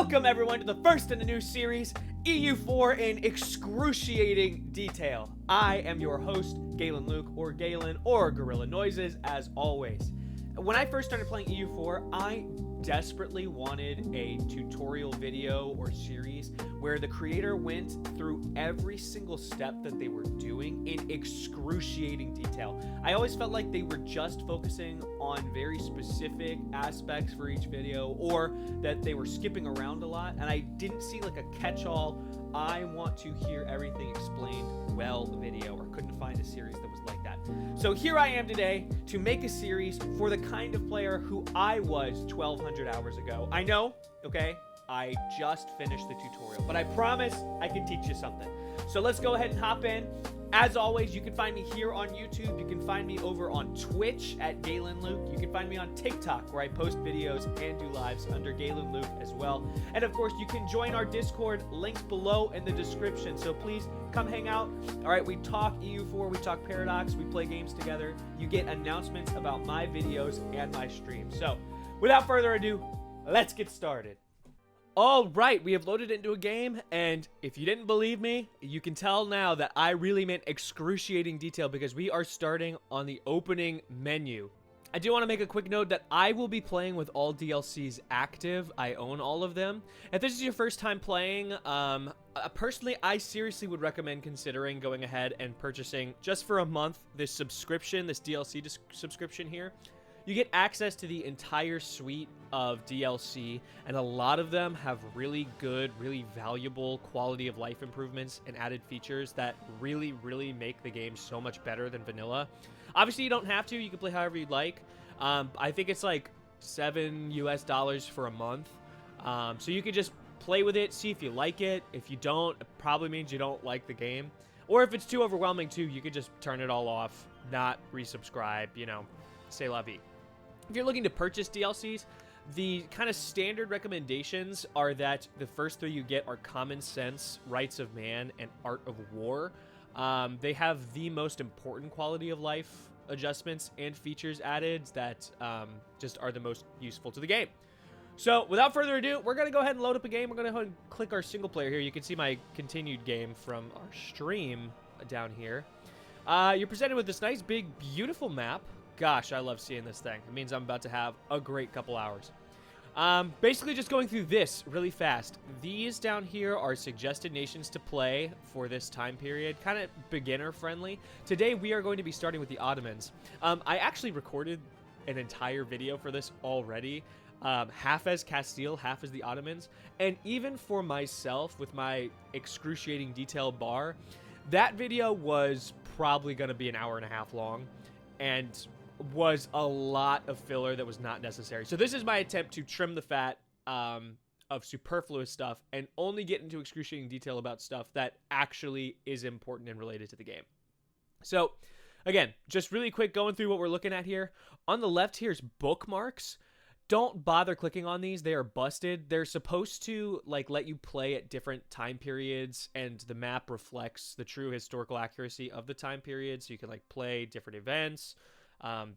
Welcome everyone to the first in a new series, EU4 in excruciating detail. I am your host, Galen Luke, or Galen, or Gorilla Noises, as always. When I first started playing EU4, I desperately wanted a tutorial video or series where the creator went through every single step that they were doing in excruciating detail. I always felt like they were just focusing on very specific aspects for each video, or that they were skipping around a lot, and I didn't see like a catch-all, I want to hear everything explained well video, or couldn't find a series that was like that. So here I am today to make a series for the kind of player who I was 1,200 hours ago. I know, okay, I just finished the tutorial, but I promise I can teach you something. So let's go ahead and hop in. As always, you can find me here on YouTube. You can find me over on Twitch at Galen Luke. You can find me on TikTok, where I post videos and do lives under Galen Luke as well. And of course, you can join our Discord, links below in the description. So please come hang out. All right, we talk EU4, we talk Paradox, we play games together. You get announcements about my videos and my streams. So without further ado, let's get started. All right, we have loaded into a game, and if you didn't believe me, you can tell now that I really meant excruciating detail, because we are starting on the opening menu. I do want to make a quick note that I will be playing with all DLCs active. I own all of them. If this is your first time playing, personally, I seriously would recommend considering going ahead and purchasing, just for a month, this subscription, this DLC subscription here. You get access to the entire suite of DLC, and a lot of them have really good, really valuable quality of life improvements and added features that really, really make the game so much better than vanilla. Obviously, you don't have to. You can play however you'd like. I think it's like $7 US for a month. So you can just play with it, see if you like it. If you don't, it probably means you don't like the game. Or if it's too overwhelming too, you could just turn it all off, not resubscribe, you know, c'est la vie. If you're looking to purchase DLCs, the kind of standard recommendations are that the first three you get are Common Sense, Rights of Man, and Art of War. They have the most important quality of life adjustments and features added that just are the most useful to the game. So without further ado, we're going to go ahead and load up a game. We're going to go ahead and click our single player here. You can see my continued game from our stream down here. You're presented with this nice, big, beautiful map. Gosh, I love seeing this thing. It means I'm about to have a great couple hours. Basically just going through this really fast. These down here are suggested nations to play for this time period, kind of beginner friendly. Today we are going to be starting with the Ottomans. I actually recorded an entire video for this already, half as Castile, half as the Ottomans. And even for myself, with my excruciating detail bar, that video was probably going to be an hour and a half long, and was a lot of filler that was not necessary. So this is my attempt to trim the fat of superfluous stuff and only get into excruciating detail about stuff that actually is important and related to the game. So again, just really quick going through what we're looking at here. On the left, here's bookmarks. Don't bother clicking on these. They are busted. They're supposed to like let you play at different time periods, and the map reflects the true historical accuracy of the time period, so you can like play different events,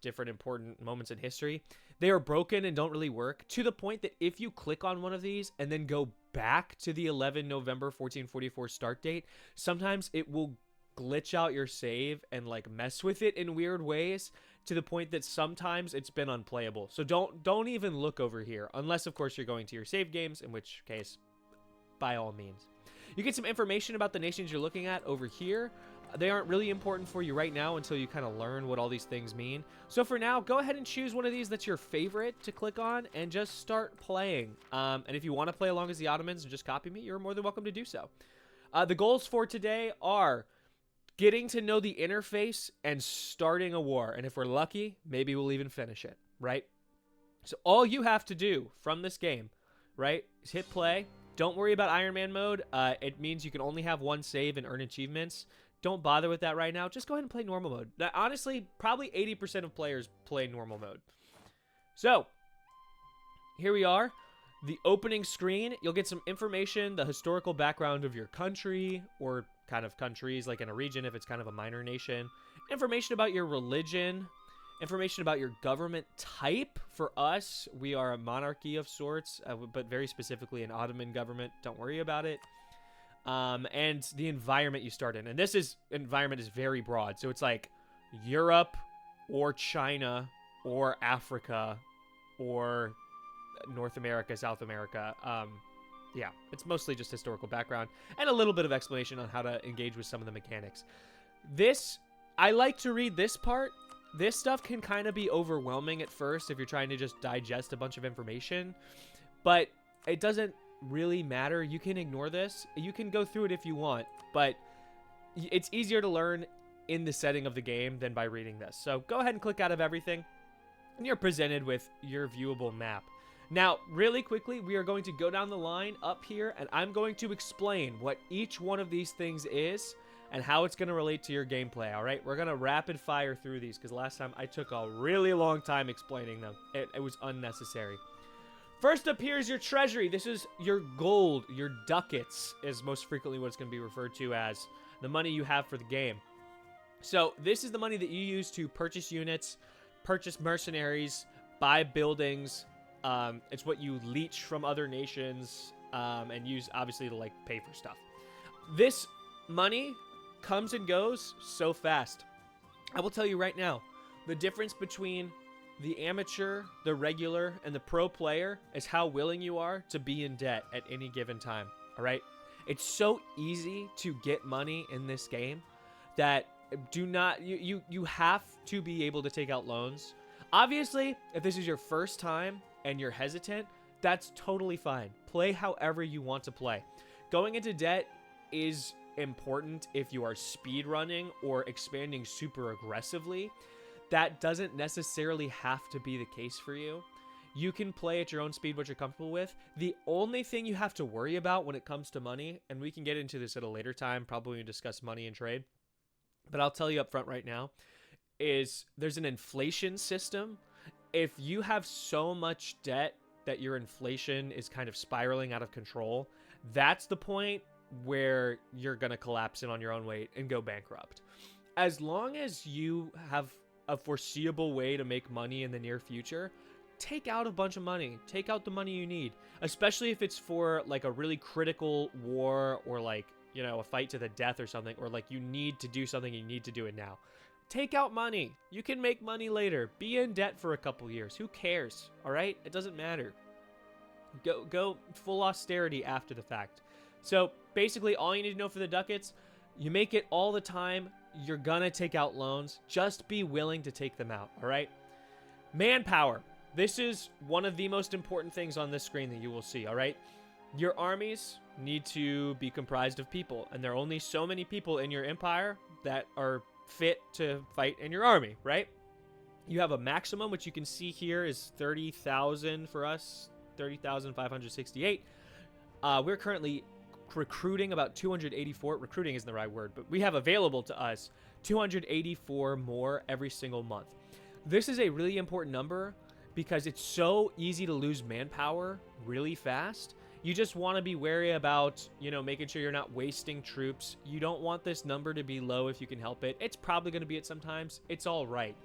different important moments in history. They are broken and don't really work, to the point that if you click on one of these and then go back to the 11 November 1444 start date, sometimes it will glitch out your save and like mess with it in weird ways, to the point that sometimes it's been unplayable. So don't even look over here, unless of course you're going to your save games, in which case by all means. You get some information about the nations you're looking at over here. They aren't really important for you right now until you kind of learn what all these things mean. So for now, go ahead and choose one of these that's your favorite to click on and just start playing. And if you want to play along as the Ottomans and just copy me, you're more than welcome to do so. The goals for today are getting to know the interface and starting a war. And if we're lucky, maybe we'll even finish it, right? So all you have to do from this game, right, is hit play. Don't worry about Iron Man mode. It means you can only have one save and earn achievements. Don't bother with that right now. Just go ahead and play normal mode. Now, honestly, probably 80% of players play normal mode. So, here we are. The opening screen, you'll get some information, the historical background of your country, or kind of countries, like in a region if it's kind of a minor nation. Information about your religion, information about your government type. For us, we are a monarchy of sorts, but very specifically an Ottoman government. Don't worry about it. And the environment you start in. And this environment is very broad. So it's like Europe or China or Africa or North America, South America. Yeah, it's mostly just historical background and a little bit of explanation on how to engage with some of the mechanics. I like to read this part. This stuff can kind of be overwhelming at first if you're trying to just digest a bunch of information, but it doesn't really matter. You can ignore this. You can go through it if you want, but it's easier to learn in the setting of the game than by reading this. So go ahead and click out of everything, and you're presented with your viewable map. Now, really quickly, we are going to go down the line up here, and I'm going to explain what each one of these things is and how it's going to relate to your gameplay, all right? We're going to rapid fire through these because last time I took a really long time explaining them. It was unnecessary. First up here is your treasury. This is your gold, your ducats is most frequently what it's going to be referred to as, the money you have for the game. So this is the money that you use to purchase units, purchase mercenaries, buy buildings. It's what you leech from other nations and use, obviously, to like pay for stuff. This money comes and goes so fast. I will tell you right now, the difference between the amateur, the regular, and the pro player is how willing you are to be in debt at any given time, all right? It's so easy to get money in this game that you have to be able to take out loans. Obviously, if this is your first time and you're hesitant, that's totally fine. Play however you want to play. Going into debt is important if you are speed running or expanding super aggressively. That doesn't necessarily have to be the case for you. You can play at your own speed, what you're comfortable with. The only thing you have to worry about when it comes to money, and we can get into this at a later time, probably when we discuss money and trade, but I'll tell you up front right now, is there's an inflation system. If you have so much debt that your inflation is kind of spiraling out of control, that's the point where you're going to collapse in on your own weight and go bankrupt. As long as you have a foreseeable way to make money in the near future, take out a bunch of money. Take out the money you need, especially if it's for like a really critical war or like, you know, a fight to the death or something, or like you need to do something, you need to do it now. Take out money. You can make money later. Be in debt for a couple years. Who cares? All right? It doesn't matter. Go full austerity after the fact. So basically all you need to know for the ducats, you make it all the time. You're gonna take out loans. Just be willing to take them out, all right? Manpower. This is one of the most important things on this screen that you will see, all right? Your armies need to be comprised of people, and there are only so many people in your empire that are fit to fight in your army, right? You have a maximum, which you can see here is 30,000 for us, 30,568. We're currently recruiting about 284. Recruiting isn't the right word, but we have available to us 284 more every single month. This is a really important number because it's so easy to lose manpower really fast. You just want to be wary about, you know, making sure you're not wasting troops. You don't want this number to be low if you can help it. It's probably going to be it sometimes. It's all right.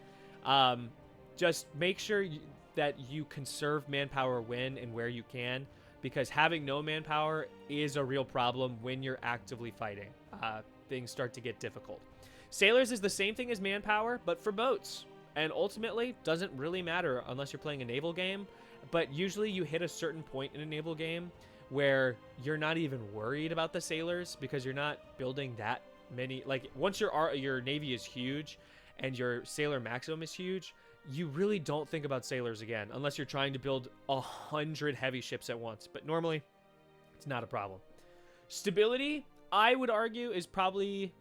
Just make sure that you conserve manpower when and where you can, because having no manpower is a real problem when you're actively fighting. Things start to get difficult. Sailors is the same thing as manpower, but for boats. And ultimately, doesn't really matter unless you're playing a naval game. But usually you hit a certain point in a naval game where you're not even worried about the sailors because you're not building that many. Like, once your navy is huge and your sailor maximum is huge, you really don't think about sailors again unless you're trying to build 100 heavy ships at once. But normally, it's not a problem. Stability, I would argue, is probably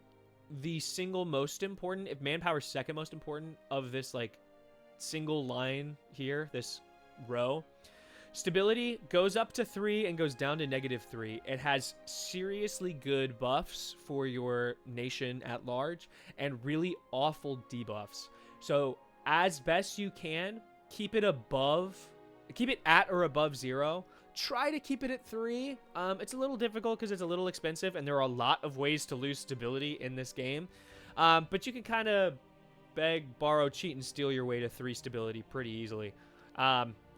the single most important, if manpower's second most important, of this like single line here, this row. Stability goes up to 3 and goes down to -3. It has seriously good buffs for your nation at large and really awful debuffs. So as best you can, keep it at or above 0. Try to keep it at 3. It's a little difficult because it's a little expensive and there are a lot of ways to lose stability in this game. But you can kind of beg, borrow, cheat, and steal your way to 3 stability pretty easily.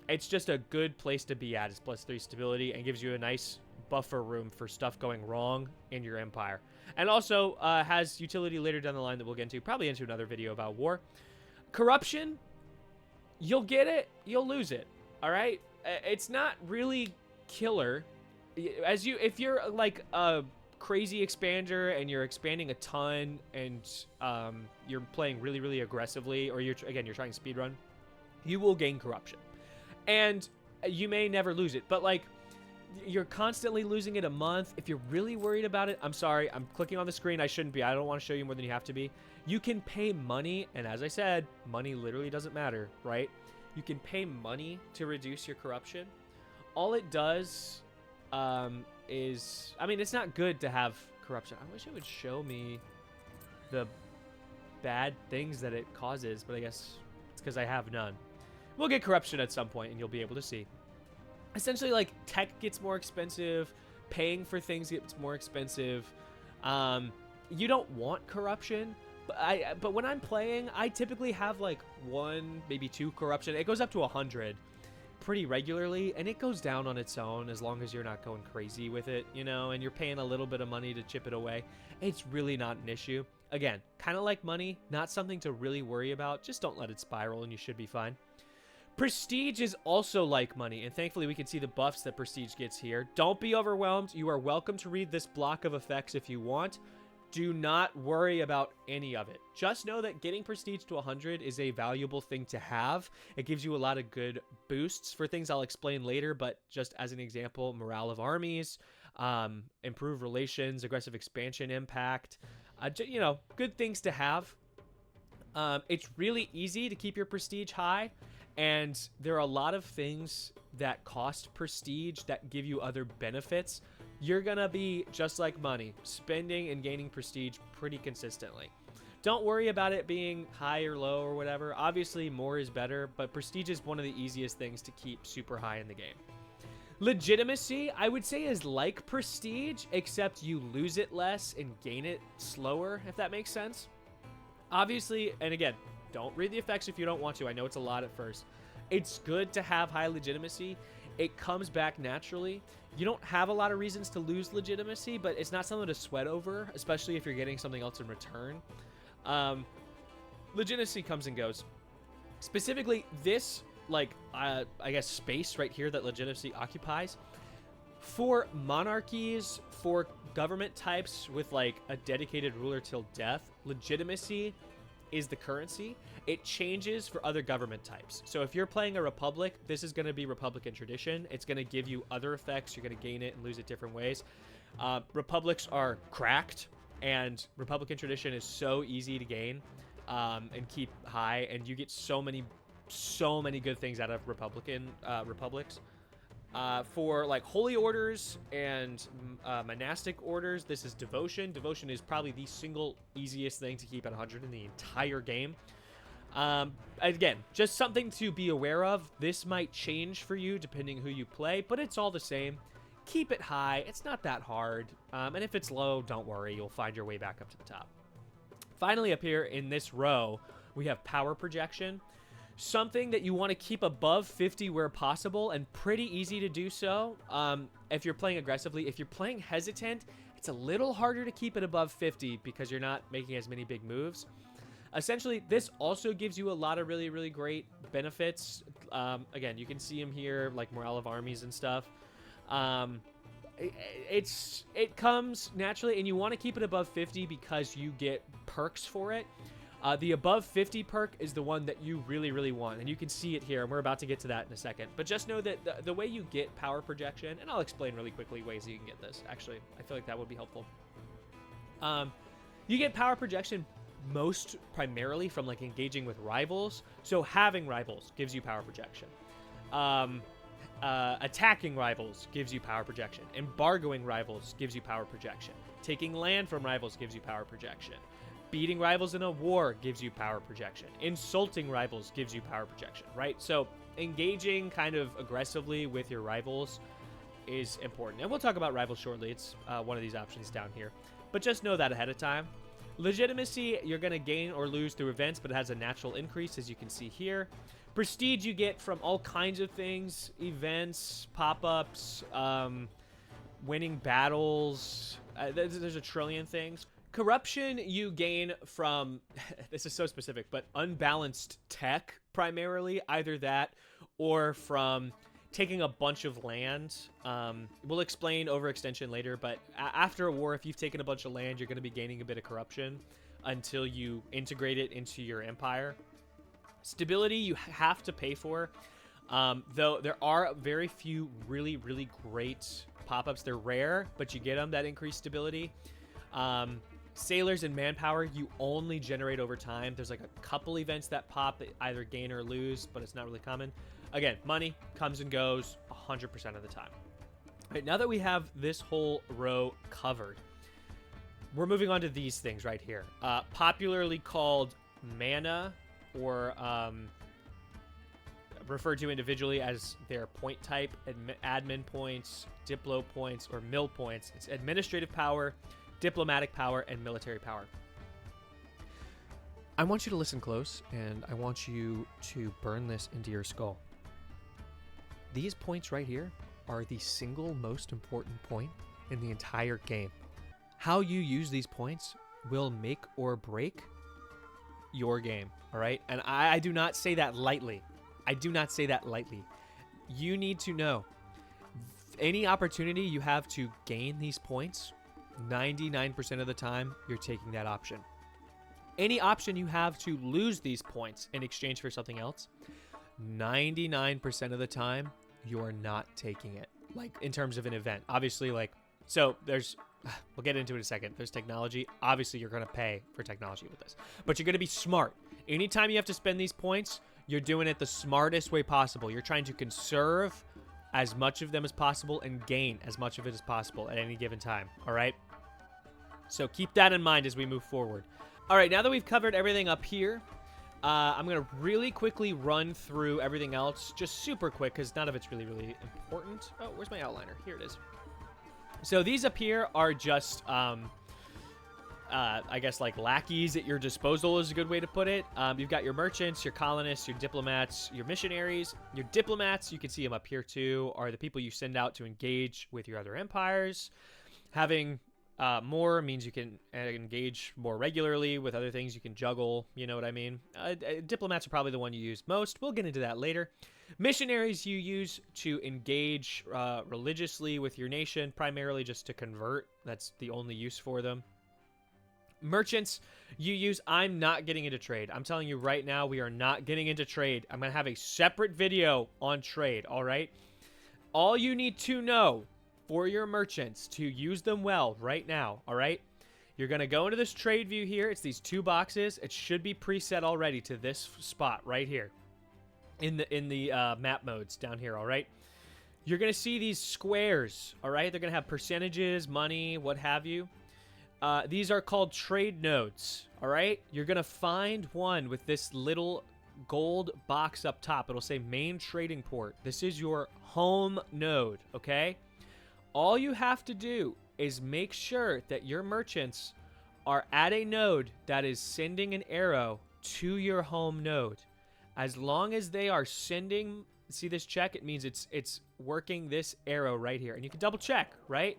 It's just a good place to be at. It's +3 stability and gives you a nice buffer room for stuff going wrong in your empire. And also has utility later down the line that we'll get into, probably into another video about war. Corruption, you'll get it, you'll lose it, all right? It's not really killer. If you're like a crazy expander and you're expanding a ton and you're playing really, really aggressively, or you're trying to speedrun, you will gain corruption. And you may never lose it, but like you're constantly losing it a month. If you're really worried about it, I'm sorry, I'm clicking on the screen. I shouldn't be. I don't want to show you more than you have to be. You can pay money, and as I said, money literally doesn't matter, right? You can pay money to reduce your corruption. All it does is, I mean, it's not good to have corruption. I wish it would show me the bad things that it causes, but I guess it's because I have none. We'll get corruption at some point, and you'll be able to see. Essentially, like, tech gets more expensive, paying for things gets more expensive. You don't want corruption, but when I'm playing, I typically have like 1, maybe 2 corruption. It goes up to 100 pretty regularly, and it goes down on its own as long as you're not going crazy with it, you know, and you're paying a little bit of money to chip it away. It's really not an issue. Again, kind of like money, not something to really worry about. Just don't let it spiral, and you should be fine. Prestige is also like money, and thankfully we can see the buffs that Prestige gets here. Don't be overwhelmed. You are welcome to read this block of effects if you want. Do not worry about any of it. Just know that getting Prestige to 100 is a valuable thing to have. It gives you a lot of good boosts for things I'll explain later, but just as an example, morale of armies, improved relations, aggressive expansion impact, you know, good things to have. It's really easy to keep your Prestige high. And there are a lot of things that cost prestige that give you other benefits. You're going to be just like money, spending and gaining prestige pretty consistently. Don't worry about it being high or low or whatever. Obviously, more is better, but prestige is one of the easiest things to keep super high in the game. Legitimacy, I would say, is like prestige, except you lose it less and gain it slower, if that makes sense. Obviously, and again, don't read the effects if you don't want to. I know it's a lot at first. It's good to have high legitimacy. It comes back naturally. You don't have a lot of reasons to lose legitimacy, but it's not something to sweat over, especially if you're getting something else in return. Legitimacy comes and goes. Specifically, this, like, I guess, space right here that legitimacy occupies, for monarchies, for government types with, like, a dedicated ruler till death, legitimacy is the currency. It changes for other government types. So if you're playing a republic, this is going to be Republican tradition. It's going to give you other effects. You're going to gain it and lose it different ways. Republics are cracked, and Republican tradition is so easy to gain and keep high, and you get so many good things out of republics. For like holy orders and monastic orders, this is devotion. Devotion is probably the single easiest thing to keep at 100 in the entire game. Again, just something to be aware of. This might change for you depending who you play, but it's all the same. Keep it high. It's not that hard. And if it's low, don't worry. You'll find your way back up to the top. Finally, up here in this row, we have power projection. Something that you want to keep above 50 where possible, and pretty easy to do so if you're playing aggressively. If you're playing hesitant, it's a little harder to keep it above 50 because you're not making as many big moves. Essentially, this also gives you a lot of really, really great benefits. Again, you can see them here, like morale of armies and stuff. It comes naturally, and you want to keep it above 50 because you get perks for it. The above 50 perk is the one that you really, really want, and you can see it here, and we're about to get to that in a second. But just know that the way you get power projection, and I'll explain really quickly ways that you can get this. Actually, I feel like that would be helpful. You get power projection most primarily from like engaging with rivals. So having rivals gives you power projection. Attacking rivals gives you power projection. Embargoing rivals gives you power projection. Taking land from rivals gives you power projection. Beating rivals in a war gives you power projection. Insulting rivals gives you power projection, right? So engaging kind of aggressively with your rivals is important. And we'll talk about rivals shortly. It's one of these options down here. But just know that ahead of time. Legitimacy, you're going to gain or lose through events, but it has a natural increase, as you can see here. Prestige, you get from all kinds of things, events, pop-ups, winning battles. There's a trillion things. Corruption, you gain from, this is so specific, but unbalanced tech, primarily. Either that or from taking a bunch of land. We'll explain overextension later, but after a war, if you've taken a bunch of land, you're going to be gaining a bit of corruption until you integrate it into your empire. Stability, you have to pay for, though there are very few really, really great pop-ups. They're rare, but you get them that increase stability. Sailors and manpower, you only generate over time. There's like a couple events that pop that either gain or lose, but it's not really common. Again, money comes and goes 100% of the time. All right, now that we have this whole row covered, we're moving on to these things right here. Popularly called mana, or referred to individually as their point type, admin points, diplo points, or mil points. It's administrative power, diplomatic power, and military power. I want you to listen close, and I want you to burn this into your skull. These points right here are the single most important point in the entire game. How you use these points will make or break your game, all right? And I do not say that lightly. I do not say that lightly. You need to know, any opportunity you have to gain these points, 99% of the time, you're taking that option. Any option you have to lose these points in exchange for something else, 99% of the time, you're not taking it. Like, in terms of an event. Obviously, like, so there's, we'll get into it in a second. There's technology. Obviously, you're going to pay for technology with this. But you're going to be smart. Anytime you have to spend these points, you're doing it the smartest way possible. You're trying to conserve as much of them as possible and gain as much of it as possible at any given time. All right? So keep that in mind as we move forward. All right, now that we've covered everything up here, I'm going to really quickly run through everything else, just super quick, because none of it's really, really important. Oh, where's my outliner? Here it is. So these up here are just, I guess, like lackeys at your disposal is a good way to put it. You've got your merchants, your colonists, your diplomats, your missionaries. Your diplomats, you can see them up here too, are the people you send out to engage with your other empires. Having more means you can engage more regularly with other things. You can juggle, you know what I mean? Diplomats are probably the one you use most. We'll get into that later. Missionaries you use to engage religiously with your nation, primarily just to convert. That's the only use for them. Merchants you use, I'm not getting into trade. I'm telling you right now, we are not getting into trade. I'm going to have a separate video on trade, all right? All you need to know for your merchants to use them well right now, all right? You're going to go into this trade view here. It's these two boxes. It should be preset already to this spot right here in the map modes down here, all right? You're going to see these squares, all right? They're going to have percentages, money, what have you. These are called trade nodes, all right? You're going to find one with this little gold box up top. It'll say main trading port. This is your home node, okay? All you have to do is make sure that your merchants are at a node that is sending an arrow to your home node. As long as they are sending, see this check? It means it's working this arrow right here. And you can double check, right?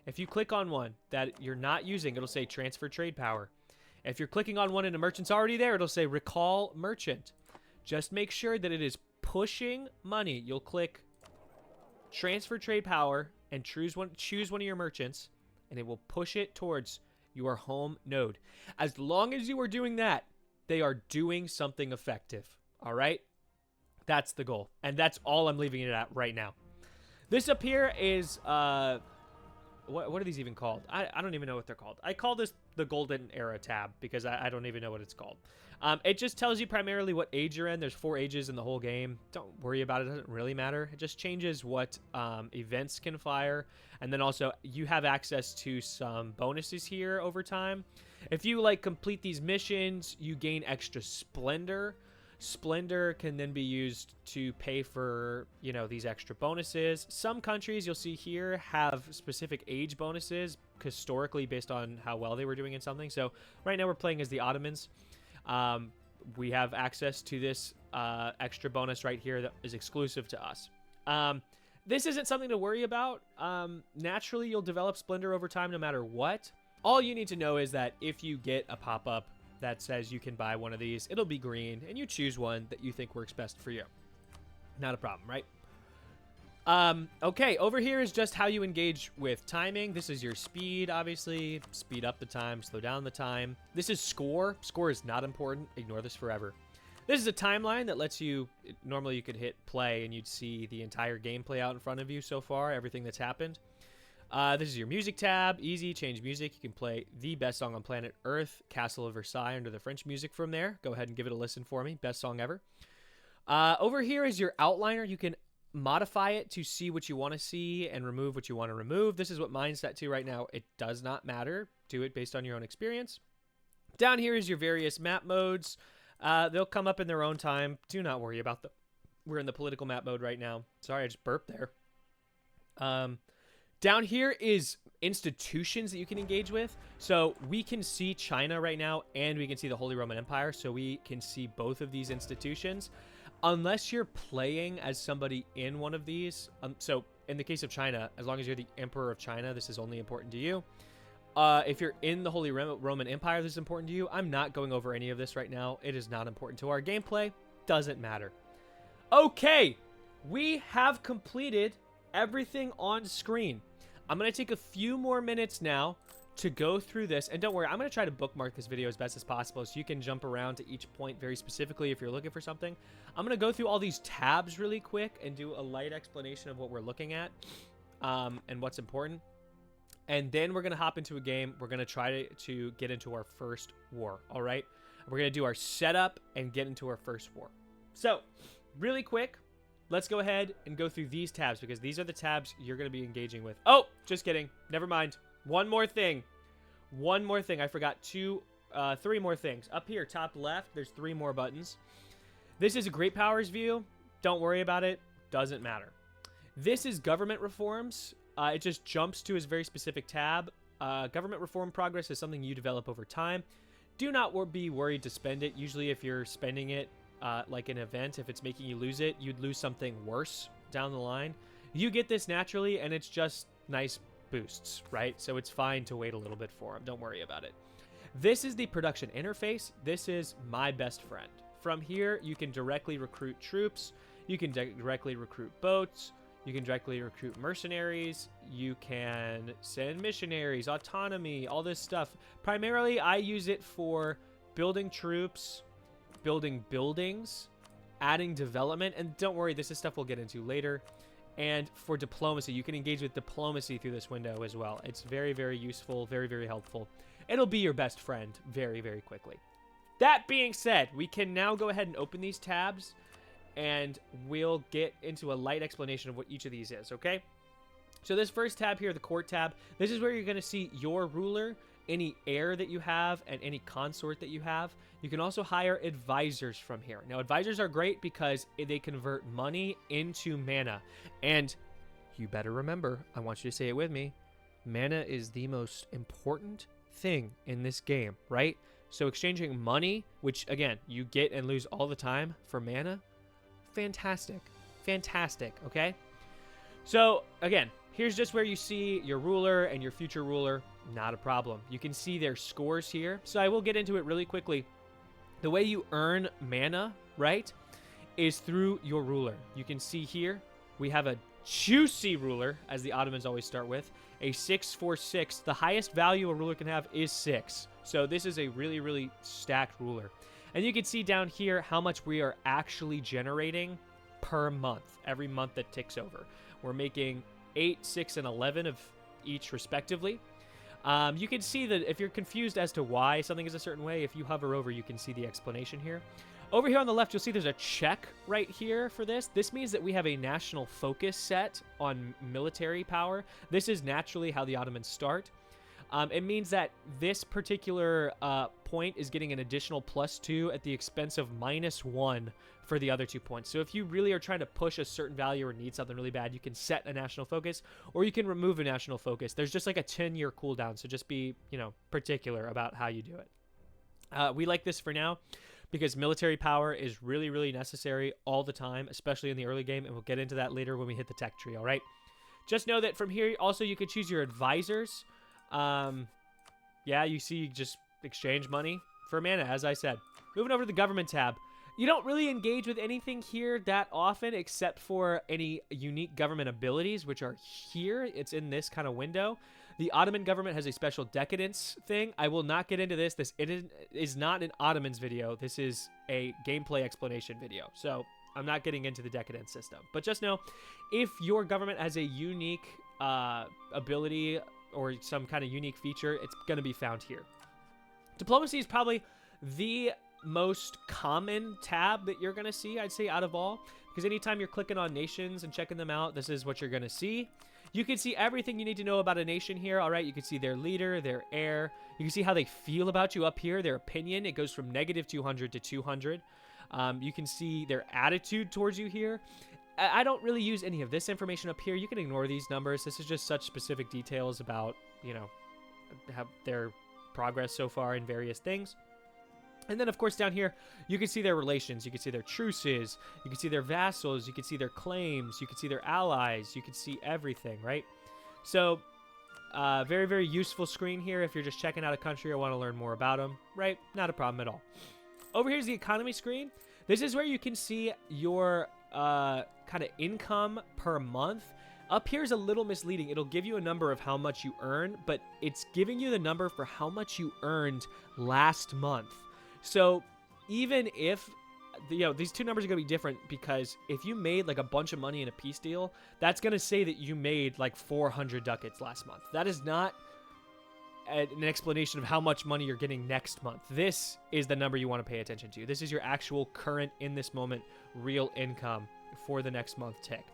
If you click on one that you're not using, it'll say transfer trade power. If you're clicking on one and a merchant's already there, it'll say recall merchant. Just make sure that it is pushing money. You'll click transfer trade power and choose one of your merchants, and it will push it towards your home node. As long as you are doing that, they are doing something effective. All right? That's the goal. And that's all I'm leaving it at right now. This up here is, what are these even called? I don't even know what they're called. I call this the golden era tab because I don't even know what it's called. It just tells you primarily what age you're in. There's 4 ages in the whole game. Don't worry about it. It doesn't really matter. It just changes what events can fire. And then also you have access to some bonuses here over time. If you like complete these missions, you gain extra splendor. Splendor can then be used to pay for, you know, these extra bonuses. Some countries you'll see here have specific age bonuses historically based on how well they were doing in something. So right now we're playing as the Ottomans. We have access to this extra bonus right here that is exclusive to us. This isn't something to worry about. Naturally, you'll develop Splendor over time no matter what. All you need to know is that if you get a pop-up that says you can buy one of these, it'll be green, and you choose one that you think works best for you. Not a problem, right? Okay, over here is just how you engage with timing. This is your speed, obviously. Speed up the time, slow down the time. This is score. Score is not important. Ignore this forever. This is a timeline that lets you, normally you could hit play and you'd see the entire gameplay out in front of you so far, everything that's happened. This is your music tab. Easy, change music. You can play the best song on planet Earth, Castle of Versailles, under the French music from there. Go ahead and give it a listen for me. Best song ever. Over here is your outliner. You can modify it to see what you want to see and remove what you want to remove. This is what mine's set to right now. It does not matter. Do it based on your own experience. Down here is your various map modes. They'll come up in their own time. Do not worry about them. We're in the political map mode right now. Sorry, I just burped there. Down here is institutions that you can engage with. So we can see China right now, and we can see the Holy Roman Empire. So we can see both of these institutions. Unless you're playing as somebody in one of these. So in the case of China, as long as you're the Emperor of China, this is only important to you. If you're in the Holy Roman Empire, this is important to you. I'm not going over any of this right now. It is not important to our gameplay. Doesn't matter. Okay, we have completed everything on screen. I'm going to take a few more minutes now to go through this. And don't worry, I'm going to try to bookmark this video as best as possible so you can jump around to each point very specifically if you're looking for something. I'm going to go through all these tabs really quick and do a light explanation of what we're looking at and what's important. And then we're going to hop into a game. We're going to try to get into our first war, all right? We're going to do our setup and get into our first war. So, really quick, let's go ahead and go through these tabs because these are the tabs you're going to be engaging with. Oh, just kidding. Never mind. One more thing. I forgot three more things. Up here, top left, there's 3 more buttons. This is a Great Powers view. Don't worry about it. Doesn't matter. This is government reforms. It just jumps to a very specific tab. Government reform progress is something you develop over time. Do not be worried to spend it. Usually if you're spending it like an event, if it's making you lose it, you'd lose something worse down the line. You get this naturally, and it's just nice boosts, right? So it's fine to wait a little bit for them. Don't worry about it. This is the production interface. This is my best friend. From here, you can directly recruit troops. You can directly recruit boats. You can directly recruit mercenaries. You can send missionaries, autonomy, all this stuff. Primarily, I use it for building troops, building buildings, adding development, and don't worry, this is stuff we'll get into later. And for diplomacy, you can engage with diplomacy through this window as well. It's very, very useful, very, very helpful. It'll be your best friend very, very quickly. That being said, we can now go ahead and open these tabs, and we'll get into a light explanation of what each of these is, okay? So this first tab here, the court tab, this is where you're going to see your ruler, any heir that you have, and any consort that you have. You can also hire advisors from here. Now, advisors are great because they convert money into mana. And you better remember, I want you to say it with me, mana is the most important thing in this game, right? So exchanging money, which, again, you get and lose all the time for mana, fantastic. Fantastic, okay? So, again, here's just where you see your ruler and your future ruler. Not a problem. You can see their scores here. So I will get into it really quickly. The way you earn mana, right, is through your ruler. You can see here we have a juicy ruler, as the Ottomans always start with, a 646. The highest value a ruler can have is 6. So this is a really, really stacked ruler. And you can see down here how much we are actually generating per month, every month that ticks over. We're making 8, 6, and 11 of each respectively. You can see that if you're confused as to why something is a certain way, if you hover over, you can see the explanation here. Over here on the left, you'll see there's a check right here for this. This means that we have a national focus set on military power. This is naturally how the Ottomans start. It means that this particular point is getting an additional +2 at the expense of -1 for the other 2 points. So if you really are trying to push a certain value or need something really bad, you can set a national focus, or you can remove a national focus. There's just like a 10-year cooldown, so just be, particular about how you do it. We like this for now because military power is really, really necessary all the time, especially in the early game, and we'll get into that later when we hit the tech tree, all right? Just know that from here, also, you can choose your advisors. Yeah, you see, just exchange money for mana, as I said. Moving over to the government tab. You don't really engage with anything here that often except for any unique government abilities, which are here. It's in this kind of window. The Ottoman government has a special decadence thing. I will not get into this. This is not an Ottomans video. This is a gameplay explanation video. So I'm not getting into the decadence system. But just know, if your government has a unique ability or some kind of unique feature, it's going to be found here. Diplomacy is probably the most common tab that you're going to see, I'd say, out of all, because anytime you're clicking on nations and checking them out, this is what you're going to see. You can see everything you need to know about a nation here. All right, you can see their leader, their heir. You can see how they feel about you up here, their opinion. It goes from -200 to 200. You can see their attitude towards you here. I don't really use any of this information up here. You can ignore these numbers. This is just such specific details about, have their progress so far in various things. And then, of course, down here, you can see their relations. You can see their truces. You can see their vassals. You can see their claims. You can see their allies. You can see everything, right? So, very, very useful screen here if you're just checking out a country or want to learn more about them, right? Not a problem at all. Over here is the economy screen. This is where you can see your kind of income per month. Up here is a little misleading. It'll give you a number of how much you earn, but it's giving you the number for how much you earned last month. So even if, these two numbers are going to be different, because if you made like a bunch of money in a peace deal, that's going to say that you made like 400 ducats last month. That is not an explanation of how much money you're getting next month. This is the number you want to pay attention to. This is your actual current, in this moment, real income for the next month tick,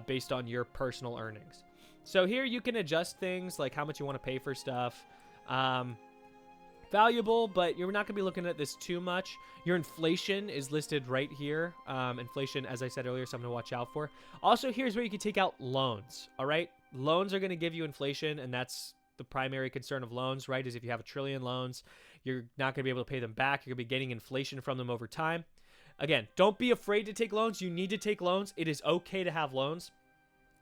based on your personal earnings. So here you can adjust things like how much you want to pay for stuff. Valuable, but you're not going to be looking at this too much. Your inflation is listed right here. Inflation, as I said earlier, something to watch out for. Also, here's where you can take out loans, all right? Loans are going to give you inflation, and that's the primary concern of loans, right? Is if you have 1 trillion loans, you're not going to be able to pay them back. You're going to be getting inflation from them over time. Again, don't be afraid to take loans. You need to take loans. It is okay to have loans.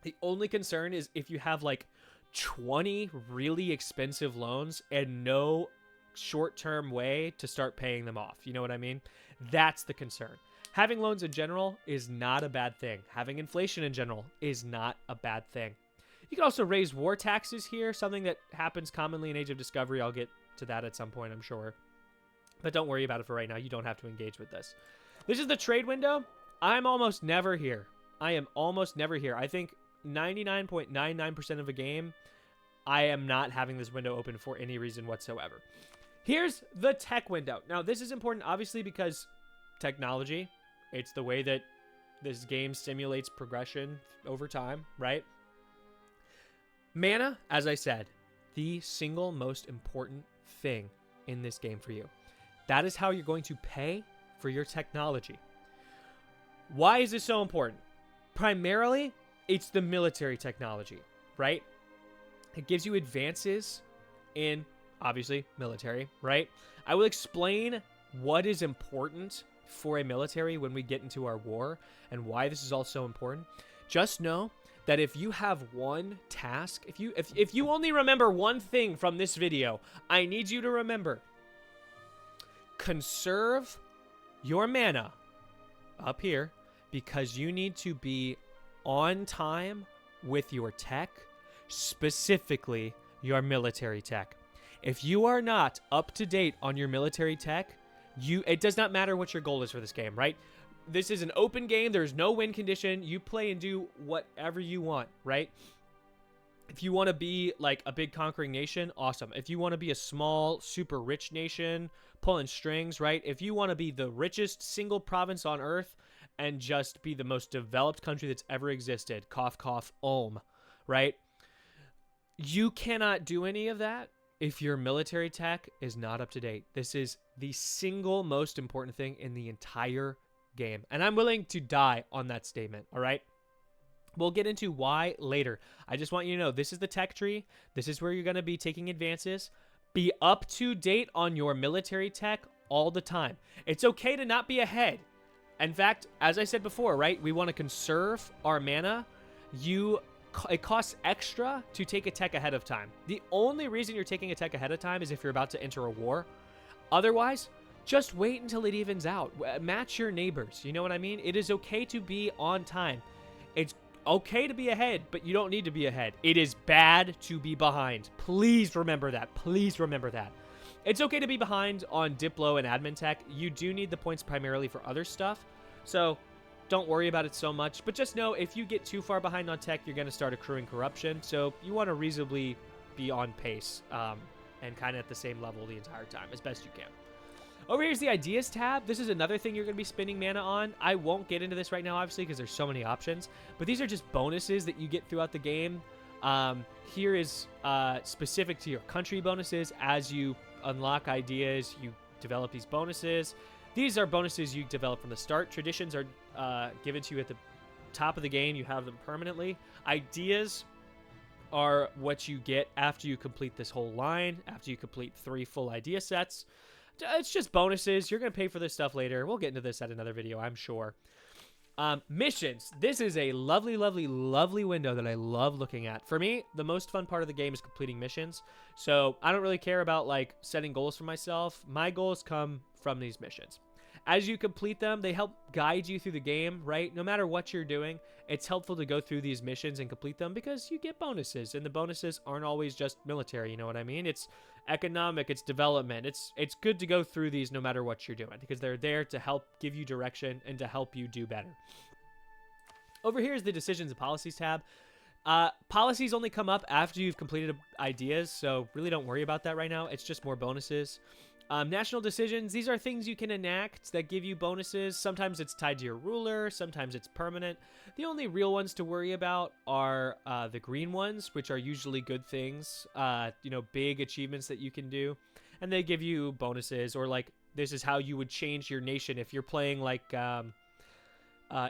The only concern is if you have like 20 really expensive loans and no short-term way to start paying them off. You know what I mean? That's the concern. Having loans in general is not a bad thing. Having inflation in general is not a bad thing. You can also raise war taxes here, something that happens commonly in Age of Discovery. I'll get to that at some point, I'm sure. But don't worry about it for right now. You don't have to engage with this. This is the trade window. I'm almost never here. I am almost never here. I think 99.99% of a game, I am not having this window open for any reason whatsoever. Here's the tech window. Now, this is important, obviously, because technology, it's the way that this game simulates progression over time, right? Mana, as I said, the single most important thing in this game for you. That is how you're going to pay for your technology. Why is this so important? Primarily, it's the military technology, right? It gives you advances in, obviously, military, right? I will explain what is important for a military when we get into our war and why this is all so important. Just know that if you have one task, if you only remember one thing from this video, I need you to remember: conserve your mana up here, because you need to be on time with your tech, specifically your military tech. If you are not up to date on your military tech, it does not matter what your goal is for this game, right? This is an open game. There's no win condition. You play and do whatever you want, right? If you want to be like a big conquering nation, awesome. If you want to be a small, super rich nation, pulling strings, right? If you want to be the richest single province on earth and just be the most developed country that's ever existed, cough, cough, right? You cannot do any of that if your military tech is not up to date. This is the single most important thing in the entire game. And I'm willing to die on that statement, all right? We'll get into why later. I just want you to know this is the tech tree. This is where you're going to be taking advances. Be up to date on your military tech all the time. It's okay to not be ahead. In fact, as I said before, right, we want to conserve our mana. It costs extra to take a tech ahead of time. The only reason you're taking a tech ahead of time is if you're about to enter a war. Otherwise, just wait until it evens out. Match your neighbors. You know what I mean? It is okay to be on time. It's okay to be ahead, but you don't need to be ahead. It is bad to be behind. Please remember that. Please remember that. It's okay to be behind on Diplo and admin tech. You do need the points primarily for other stuff. So don't worry about it so much. But just know if you get too far behind on tech, you're going to start accruing corruption. So you want to reasonably be on pace and kind of at the same level the entire time as best you can. Over here's the Ideas tab. This is another thing you're going to be spending mana on. I won't get into this right now, obviously, because there's so many options. But these are just bonuses that you get throughout the game. Here is specific to your country bonuses. As you unlock ideas, you develop these bonuses. These are bonuses you develop from the start. Traditions are given to you at the top of the game. You have them permanently. Ideas are what you get after you complete this whole line, after you complete 3 full idea sets. It's just bonuses. You're going to pay for this stuff later. We'll get into this at another video, I'm sure. Missions. This is a lovely, lovely, lovely window that I love looking at. For me, the most fun part of the game is completing missions. So I don't really care about like setting goals for myself. My goals come from these missions. As you complete them, they help guide you through the game, right? No matter what you're doing, it's helpful to go through these missions and complete them because you get bonuses, and the bonuses aren't always just military, you know what I mean? It's economic, it's development. It's good to go through these no matter what you're doing because they're there to help give you direction and to help you do better. Over here is the Decisions and Policies tab. Policies only come up after you've completed ideas, so really don't worry about that right now. It's just more bonuses. National decisions, these are things you can enact that give you bonuses. Sometimes it's tied to your ruler, sometimes it's permanent. The only real ones to worry about are the green ones, which are usually good things, big achievements that you can do. And they give you bonuses, or like this is how you would change your nation. If you're playing like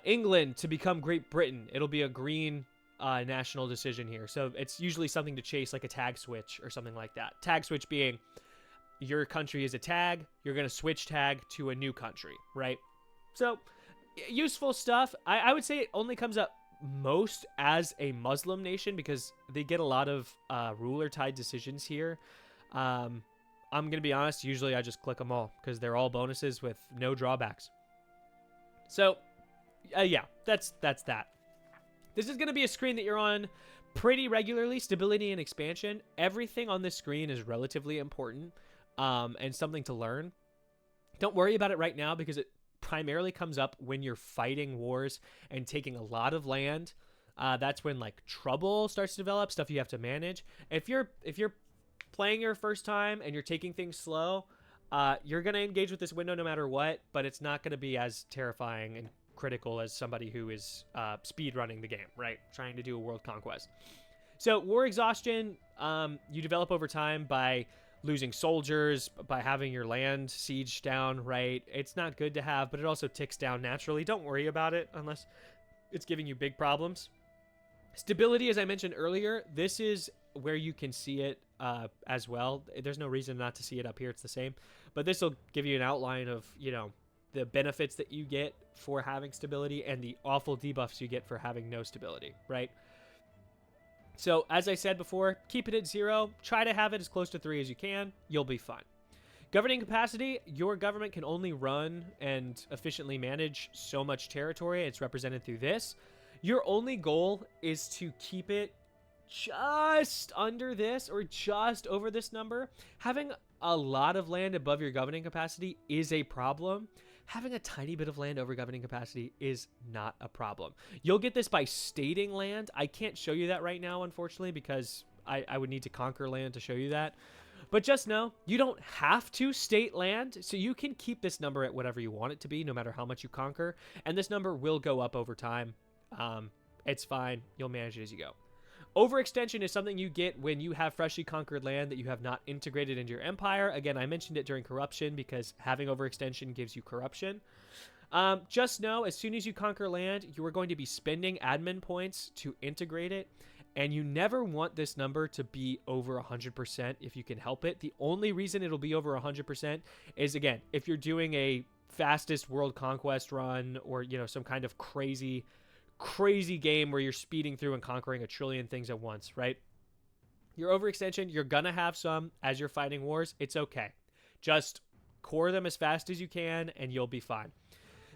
England to become Great Britain, it'll be a green national decision here. So it's usually something to chase, like a tag switch or something like that. Tag switch being your country is a tag, you're going to switch tag to a new country, right? So, useful stuff. I would say it only comes up most as a Muslim nation because they get a lot of ruler-tied decisions here. I'm going to be honest, usually I just click them all because they're all bonuses with no drawbacks. So, yeah, that's that. This is going to be a screen that you're on pretty regularly, stability and expansion. Everything on this screen is relatively important. And something to learn. Don't worry about it right now because it primarily comes up when you're fighting wars and taking a lot of land. That's when like trouble starts to develop, stuff you have to manage. If you're playing your first time and you're taking things slow, you're going to engage with this window no matter what, but it's not going to be as terrifying and critical as somebody who is speed running the game, right? Trying to do a world conquest. So war exhaustion, you develop over time by losing soldiers, by having your land sieged down, right? It's not good to have, but it also ticks down naturally. Don't worry about it unless it's giving you big problems. Stability, as I mentioned earlier, this is where you can see it as well. There's no reason not to see it up here. It's the same. But this will give you an outline of, the benefits that you get for having stability and the awful debuffs you get for having no stability, right? So, as I said before, keep it at 0. Try to have it as close to 3 as you can. You'll be fine. Governing capacity, your government can only run and efficiently manage so much territory. It's represented through this. Your only goal is to keep it just under this or just over this number. Having a lot of land above your governing capacity is a problem. Having a tiny bit of land over governing capacity is not a problem. You'll get this by stating land. I can't show you that right now, unfortunately, because I would need to conquer land to show you that. But just know, you don't have to state land, so you can keep this number at whatever you want it to be, no matter how much you conquer. And this number will go up over time. It's fine. You'll manage it as you go. Overextension is something you get when you have freshly conquered land that you have not integrated into your empire. Again, I mentioned it during corruption because having overextension gives you corruption. Just know, as soon as you conquer land, you are going to be spending admin points to integrate it, and you never want this number to be over 100% if you can help it. The only reason it'll be over 100% is, again, if you're doing a fastest world conquest run or, you know, some kind of crazy game where you're speeding through and conquering a trillion things at once, right? Your overextension, you're gonna have some as you're fighting wars. It's okay. Just core them as fast as you can and you'll be fine.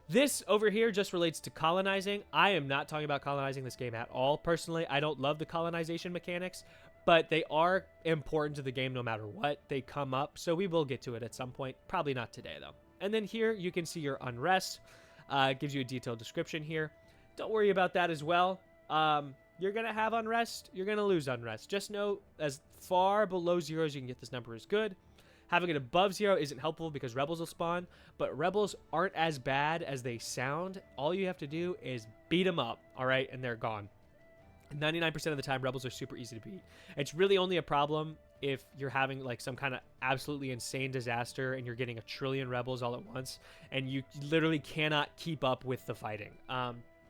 This over here just relates to colonizing. I am not talking about colonizing this game at all. Personally, I don't love the colonization mechanics, but they are important to the game no matter what. They come up, so we will get to it at some point. Probably not today, though. And then here, you can see your unrest. It gives you a detailed description here. Don't worry about that as well. You're going to have unrest. You're going to lose unrest. Just know as far below 0 as you can get this number is good. Having it above 0 isn't helpful because rebels will spawn, but rebels aren't as bad as they sound. All you have to do is beat them up, all right, and they're gone. 99% of the time, rebels are super easy to beat. It's really only a problem if you're having like some kind of absolutely insane disaster and you're getting a trillion rebels all at once, and you literally cannot keep up with the fighting.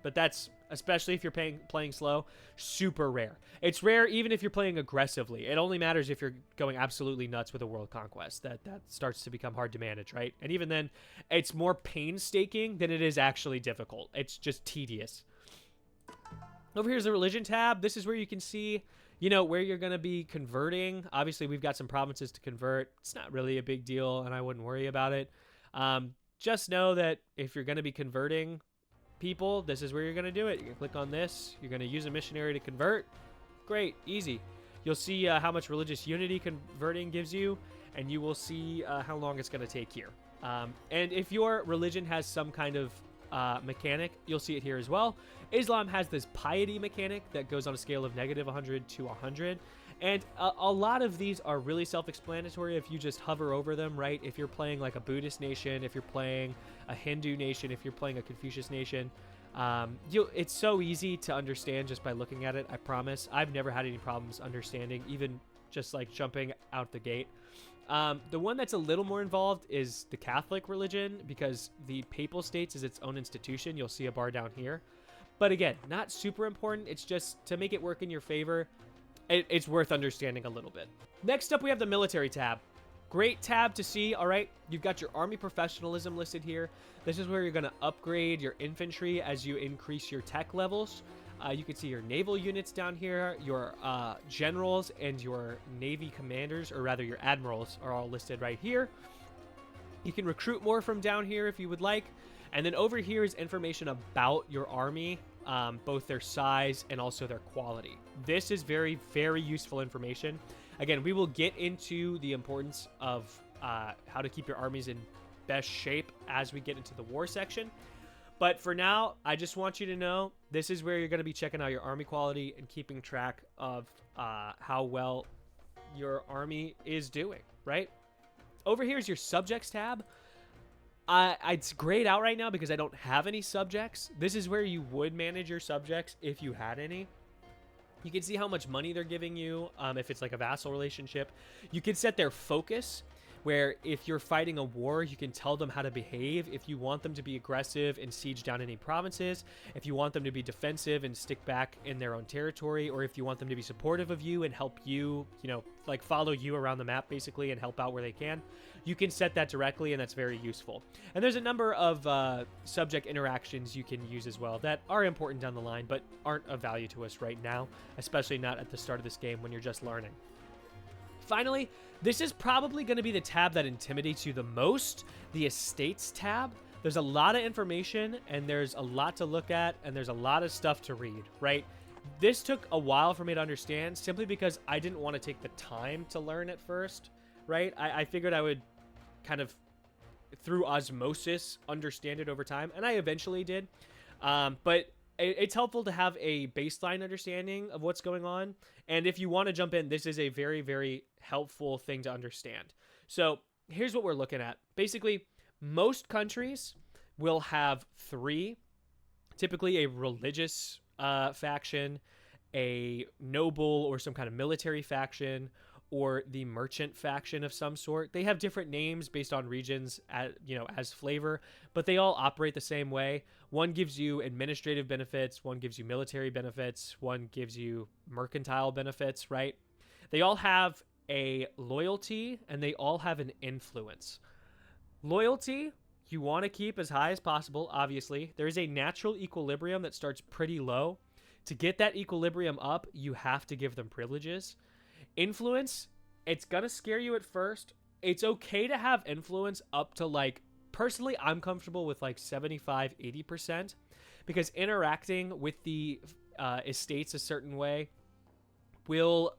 But that's, especially if you're playing slow, super rare. It's rare even if you're playing aggressively. It only matters if you're going absolutely nuts with a world conquest. That starts to become hard to manage, right? And even then, it's more painstaking than it is actually difficult. It's just tedious. Over here's the religion tab. This is where you can see, you know, where you're going to be converting. Obviously, we've got some provinces to convert. It's not really a big deal, and I wouldn't worry about it. Just know that if you're going to be converting people, this is where you're going to do it. You can click on this. You're going to use a missionary to convert. Great, easy. You'll see how much religious unity converting gives you, and you will see how long it's going to take here. And if your religion has some kind of mechanic, you'll see it here as well. Islam has this piety mechanic that goes on a scale of -100 to 100. And a lot of these are really self-explanatory if you just hover over them, right? If you're playing like a Buddhist nation, if you're playing a Hindu nation, if you're playing a Confucius nation, it's so easy to understand just by looking at it, I promise. I've never had any problems understanding, even just like jumping out the gate. The one that's a little more involved is the Catholic religion, because the Papal States is its own institution. You'll see a bar down here. But again, not super important. It's just to make it work in your favor. It's worth understanding a little bit. Next up, we have the military tab. Great tab to see, all right? You've got your army professionalism listed here. This is where you're going to upgrade your infantry as you increase your tech levels. You can see your naval units down here, your generals and your navy commanders, or rather your admirals, are all listed right here. You can recruit more from down here if you would like. And then over here is information about your army, both their size and also their quality. This is very, very useful information. Again, we will get into the importance of how to keep your armies in best shape as we get into the war section. But for now, I just want you to know this is where you're going to be checking out your army quality and keeping track of how well your army is doing, right? Over here is your subjects tab. It's grayed out right now because I don't have any subjects. This is where you would manage your subjects if you had any. You can see how much money they're giving you if it's like a vassal relationship. You can set their focus, where if you're fighting a war, you can tell them how to behave. If you want them to be aggressive and siege down any provinces, if you want them to be defensive and stick back in their own territory, or if you want them to be supportive of you and help you, you know, like follow you around the map basically and help out where they can, you can set that directly, and that's very useful. And there's a number of subject interactions you can use as well that are important down the line, but aren't of value to us right now, especially not at the start of this game when you're just learning. Finally, this is probably going to be the tab that intimidates you the most, the Estates tab. There's a lot of information, and there's a lot to look at, and there's a lot of stuff to read, right? This took a while for me to understand simply because I didn't want to take the time to learn at first, right? I figured I would kind of, through osmosis, understand it over time, and I eventually did. But it's helpful to have a baseline understanding of what's going on. And if you want to jump in, this is a very, very helpful thing to understand. So here's what we're looking at. Basically, most countries will have 3, typically a religious faction, a noble or some kind of military faction, or the merchant faction of some sort. They have different names based on regions, as flavor, but they all operate the same way. One gives you administrative benefits, one gives you military benefits, one gives you mercantile benefits, right? They all have a loyalty, and they all have an influence. Loyalty, you want to keep as high as possible, obviously. There is a natural equilibrium that starts pretty low. To get that equilibrium up, you have to give them privileges. Influence, it's gonna scare you at first. It's okay to have influence up to, like, personally, I'm comfortable with like 75-80%, because interacting with the estates a certain way will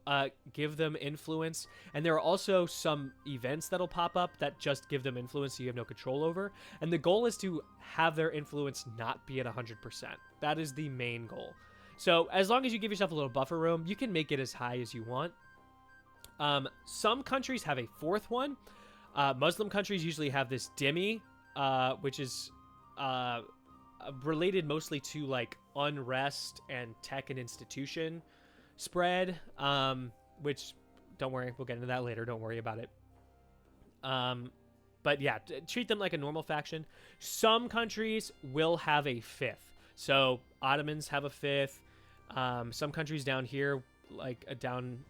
give them influence. And there are also some events that'll pop up that just give them influence you have no control over. And the goal is to have their influence not be at 100%. That is the main goal. So as long as you give yourself a little buffer room, you can make it as high as you want. Some countries have a fourth one. Muslim countries usually have this dhimmi, which is related mostly to like unrest and tech and institution spread, which, don't worry, we'll get into that later. Don't worry about it. But yeah, treat them like a normal faction. Some countries will have a fifth. So Ottomans have a fifth. Some countries down here, like down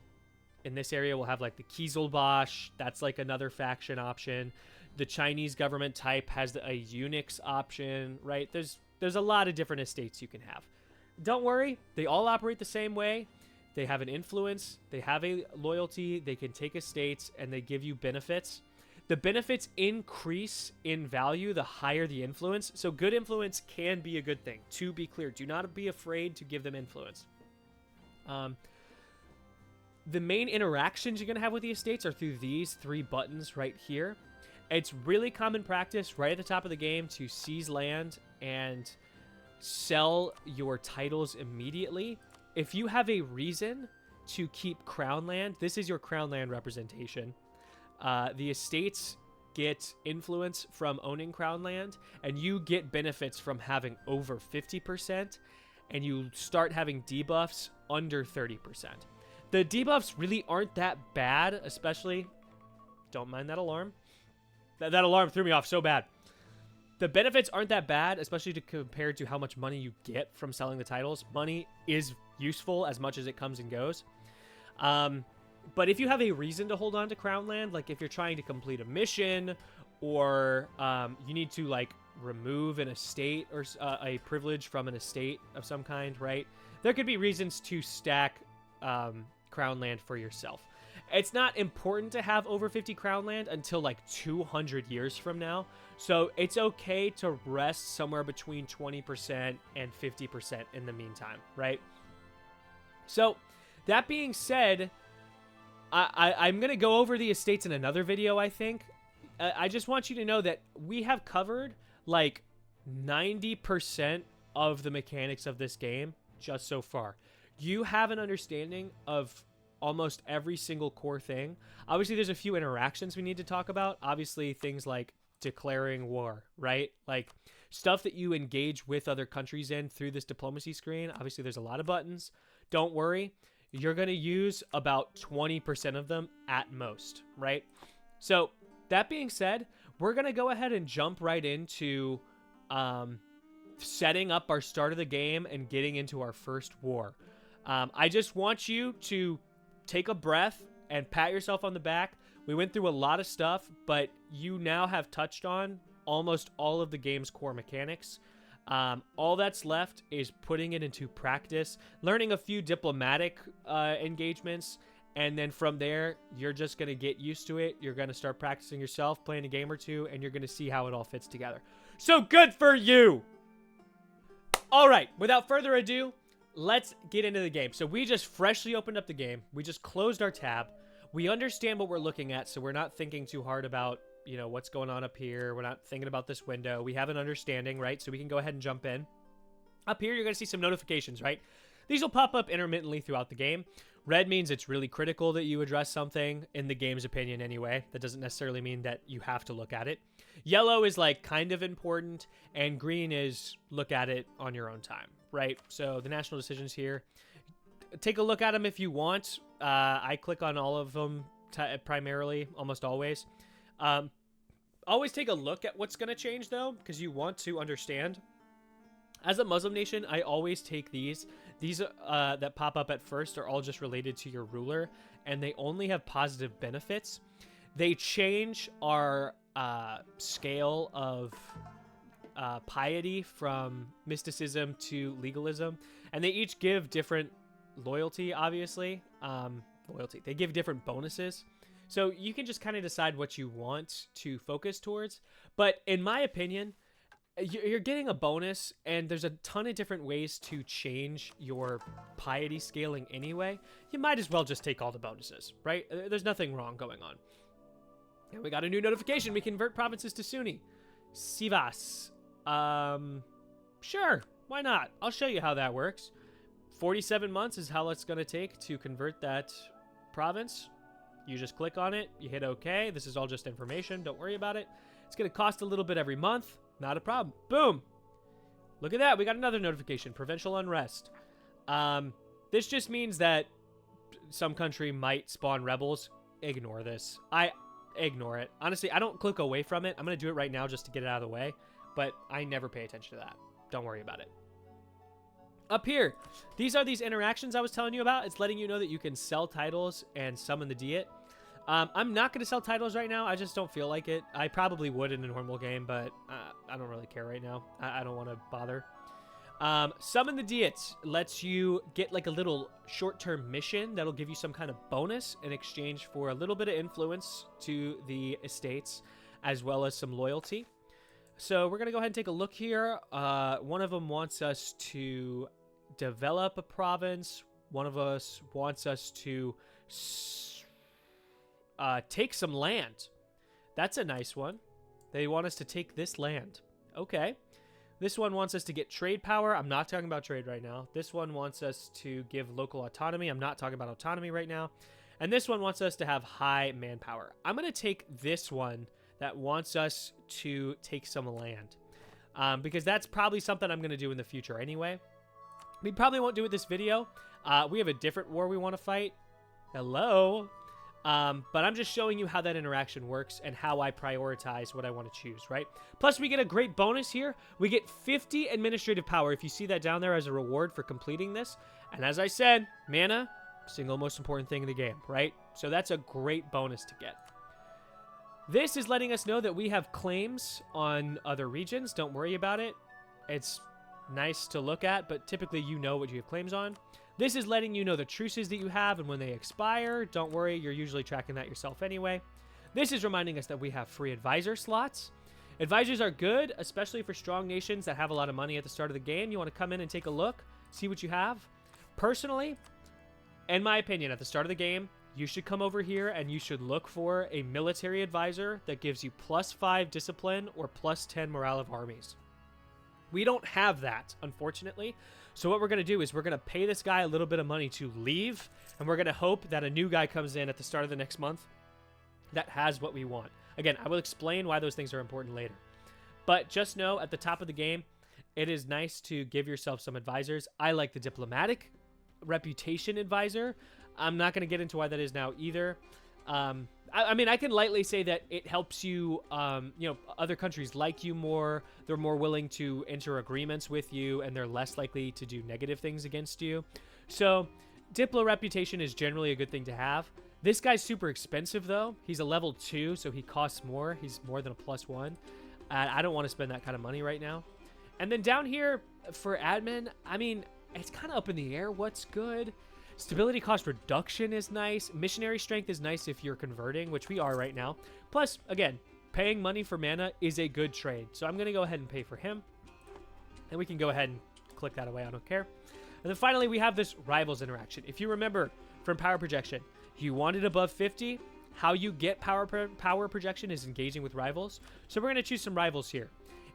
in this area, will have like the Kizilbash. That's like another faction option. The Chinese government type has a Unix option, right? There's a lot of different estates you can have. Don't worry, they all operate the same way. They have an influence, they have a loyalty, they can take estates, and they give you benefits. The benefits increase in value the higher the influence. So good influence can be a good thing. To be clear, do not be afraid to give them influence. The main interactions you're going to have with the estates are through these three buttons right here. It's really common practice right at the top of the game to seize land and sell your titles immediately. If you have a reason to keep crown land, this is your crown land representation. The estates get influence from owning crown land, and you get benefits from having over 50%, and you start having debuffs under 30%. The debuffs really aren't that bad, especially... Don't mind that alarm. That alarm threw me off so bad. The benefits aren't that bad, especially compared to how much money you get from selling the titles. Money is useful as much as it comes and goes. But if you have a reason to hold on to crown land, like if you're trying to complete a mission, or you need to like remove an estate or a privilege from an estate of some kind, right? There could be reasons to stack crown land for yourself. It's not important to have over 50 crown land until like 200 years from now. So it's okay to rest somewhere between 20% and 50% in the meantime, right? So that being said, I'm going to go over the estates in another video, I think. I just want you to know that we have covered like 90% of the mechanics of this game just so far. You have an understanding of almost every single core thing. Obviously, there's a few interactions we need to talk about. Obviously, things like declaring war, right? Like stuff that you engage with other countries in through this diplomacy screen. Obviously, there's a lot of buttons. Don't worry. You're going to use about 20% of them at most, right? So that being said, we're going to go ahead and jump right into setting up our start of the game and getting into our first war. I just want you to take a breath and pat yourself on the back. We went through a lot of stuff, but you now have touched on almost all of the game's core mechanics. All that's left is putting it into practice, learning a few diplomatic engagements, and then from there, you're just going to get used to it. You're going to start practicing yourself, playing a game or two, and you're going to see how it all fits together. So good for you! All right, without further ado, let's get into the game. So we just freshly opened up the game. We just closed our tab. We understand what we're looking at, so we're not thinking too hard about, you know, what's going on up here. We're not thinking about this window. We have an understanding, right? So we can go ahead and jump in. Up here, you're going to see some notifications, right? These will pop up intermittently throughout the game. Red means it's really critical that you address something, in the game's opinion anyway. That doesn't necessarily mean that you have to look at it. Yellow is like kind of important, and green is look at it on your own time, right? So the national decisions here. take a look at them if you want. I click on all of them primarily, almost always. Always take a look at what's going to change, though, because you want to understand. As a Muslim nation, I always take these. These that pop up at first are all just related to your ruler, and they only have positive benefits. They change our scale of piety from mysticism to legalism, and they each give different loyalty, obviously. They give different bonuses. So you can just kind of decide what you want to focus towards. But in my opinion, you're getting a bonus, and there's a ton of different ways to change your piety scaling anyway. You might as well just take all the bonuses, right? There's nothing wrong going on. And we got a new notification. We convert provinces to Sunni. Sivas. Sure, why not? I'll show you how that works. 47 months is how it's going to take to convert that province. You just click on it, you hit OK. This is all just information. Don't worry about it. It's going to cost a little bit every month. Not a problem. Boom. Look at that. We got another notification. Provincial unrest. This just means that some country might spawn rebels. Ignore this. Ignore it. Honestly, I don't click away from it. I'm going to do it right now just to get it out of the way. But I never pay attention to that. Don't worry about it. Up here, these are these interactions I was telling you about. It's letting you know that you can sell titles and summon the Diet. I'm not going to sell titles right now. I just don't feel like it. I probably would in a normal game, but I don't really care right now. I don't want to bother. Summon the Diets lets you get like a little short-term mission that'll give you some kind of bonus in exchange for a little bit of influence to the estates, as well as some loyalty. So we're going to go ahead and take a look here. One of them wants us to develop a province. One of us wants us to take some land. That's a nice one. They want us to take this land. Okay. This one wants us to get trade power. I'm not talking about trade right now. This one wants us to give local autonomy. I'm not talking about autonomy right now. And this one wants us to have high manpower. I'm going to take this one that wants us to take some land. Because that's probably something I'm going to do in the future anyway. We probably won't do it this video. We have a different war we want to fight. Hello. But I'm just showing you how that interaction works and how I prioritize what I want to choose, right? Plus, we get a great bonus here. We get 50 administrative power if you see that down there as a reward for completing this. And as I said, mana, single most important thing in the game, right? So that's a great bonus to get. This is letting us know that we have claims on other regions. Don't worry about it. It's nice to look at, but typically you know what you have claims on. This is letting you know the truces that you have and when they expire. Don't worry, you're usually tracking that yourself anyway. This is reminding us that we have free advisor slots. Advisors are good, especially for strong nations that have a lot of money at the start of the game. You want to come in and take a look, see what you have. Personally, in my opinion, at the start of the game, you should come over here and you should look for a military advisor that gives you +5 discipline or +10 morale of armies. We don't have that, unfortunately. So what we're going to do is we're going to pay this guy a little bit of money to leave, and we're going to hope that a new guy comes in at the start of the next month that has what we want. Again, I will explain why those things are important later. But just know, at the top of the game, it is nice to give yourself some advisors. I like the diplomatic reputation advisor. I'm not going to get into why that is now either. I mean, I can lightly say that it helps you, other countries like you more. They're more willing to enter agreements with you, and they're less likely to do negative things against you. So, Diplo reputation is generally a good thing to have. This guy's super expensive, though. He's a level 2, so he costs more. He's more than a +1. I don't want to spend that kind of money right now. And then down here, for admin, I mean, it's kind of up in the air what's good. Stability cost reduction is nice. Missionary strength is nice if you're converting, which we are right now. Plus, again, paying money for mana is a good trade. So I'm going to go ahead and pay for him. And we can go ahead and click that away. I don't care. And then finally, we have this rivals interaction. If you remember from power projection, you want it above 50. How you get power projection is engaging with rivals. So we're going to choose some rivals here.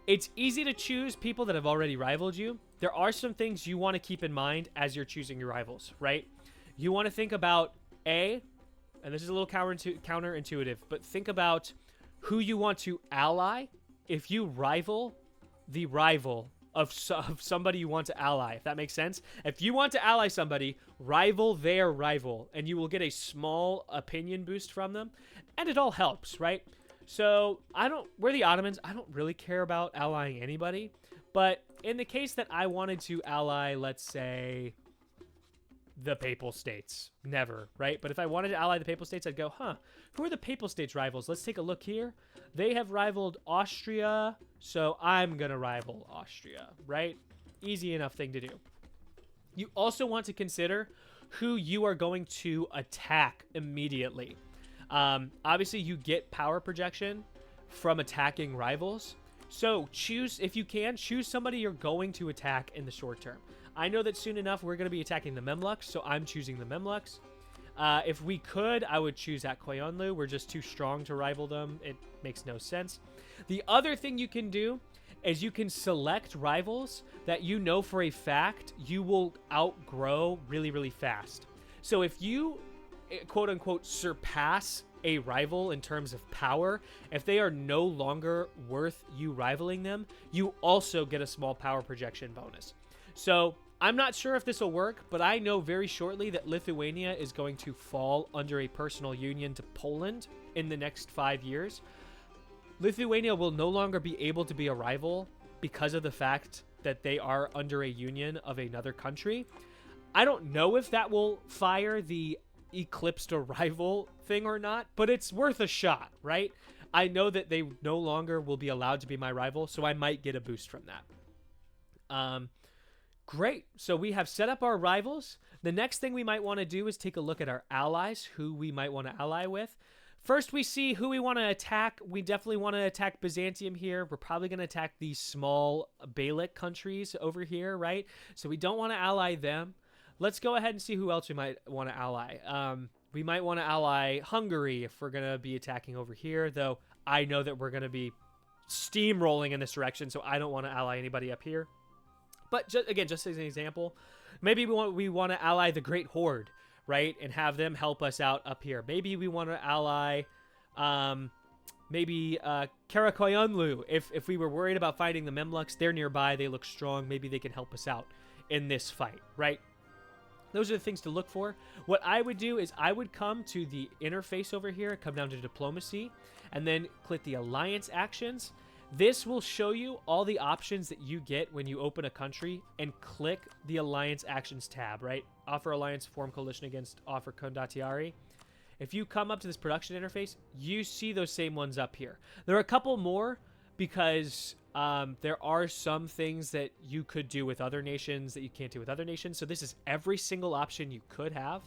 It's easy to choose people that have already rivaled you. There are some things you want to keep in mind as you're choosing your rivals, right? You want to think about and this is a little counterintuitive, but think about who you want to ally. If you rival the rival, of somebody you want to ally, if that makes sense. If you want to ally somebody, rival their rival, and you will get a small opinion boost from them, and it all helps, right? So we're the Ottomans. I don't really care about allying anybody, but in the case that I wanted to ally, let's say, the Papal States, never, right? But if I wanted to ally the Papal States, I'd go, who are the Papal States rivals? Let's take a look here. They have rivaled Austria, so I'm gonna rival Austria, right? Easy enough thing to do. You also want to consider who you are going to attack immediately. Obviously, you get power projection from attacking rivals, so if you can, choose somebody you're going to attack in the short term. I know that soon enough we're going to be attacking the Memluks, so I'm choosing the Memluks. If we could, I would choose Akkoyunlu. We're just too strong to rival them. It makes no sense. The other thing you can do is you can select rivals that you know for a fact you will outgrow really, really fast. So if you, quote-unquote, surpass a rival in terms of power, if they are no longer worth you rivaling them, you also get a small power projection bonus. So I'm not sure if this will work, but I know very shortly that Lithuania is going to fall under a personal union to Poland in the next 5 years. Lithuania will no longer be able to be a rival because of the fact that they are under a union of another country. I don't know if that will fire the eclipsed a rival thing or not, but it's worth a shot, right? I know that they no longer will be allowed to be my rival, so I might get a boost from that. Great. So we have set up our rivals. The next thing we might want to do is take a look at our allies, who we might want to ally with. First, we see who we want to attack. We definitely want to attack Byzantium here. We're probably going to attack these small Beylik countries over here, right? So we don't want to ally them. Let's go ahead and see who else we might want to ally. We might want to ally Hungary if we're going to be attacking over here, though I know that we're going to be steamrolling in this direction, so I don't want to ally anybody up here. But just as an example, maybe we want to ally the Great Horde, right? And have them help us out up here. Maybe we want to ally Karakoyunlu. If we were worried about fighting the Memluks, they're nearby, they look strong, maybe they can help us out in this fight, right? Those are the things to look for. What I would do is I would come to the interface over here, come down to diplomacy, and then click the alliance actions. This will show you all the options that you get when you open a country and click the alliance actions tab, right? Offer alliance, form coalition against, offer condottieri. If you come up to this production interface, you see those same ones up here. There are a couple more because there are some things that you could do with other nations that you can't do with other nations. So this is every single option you could have.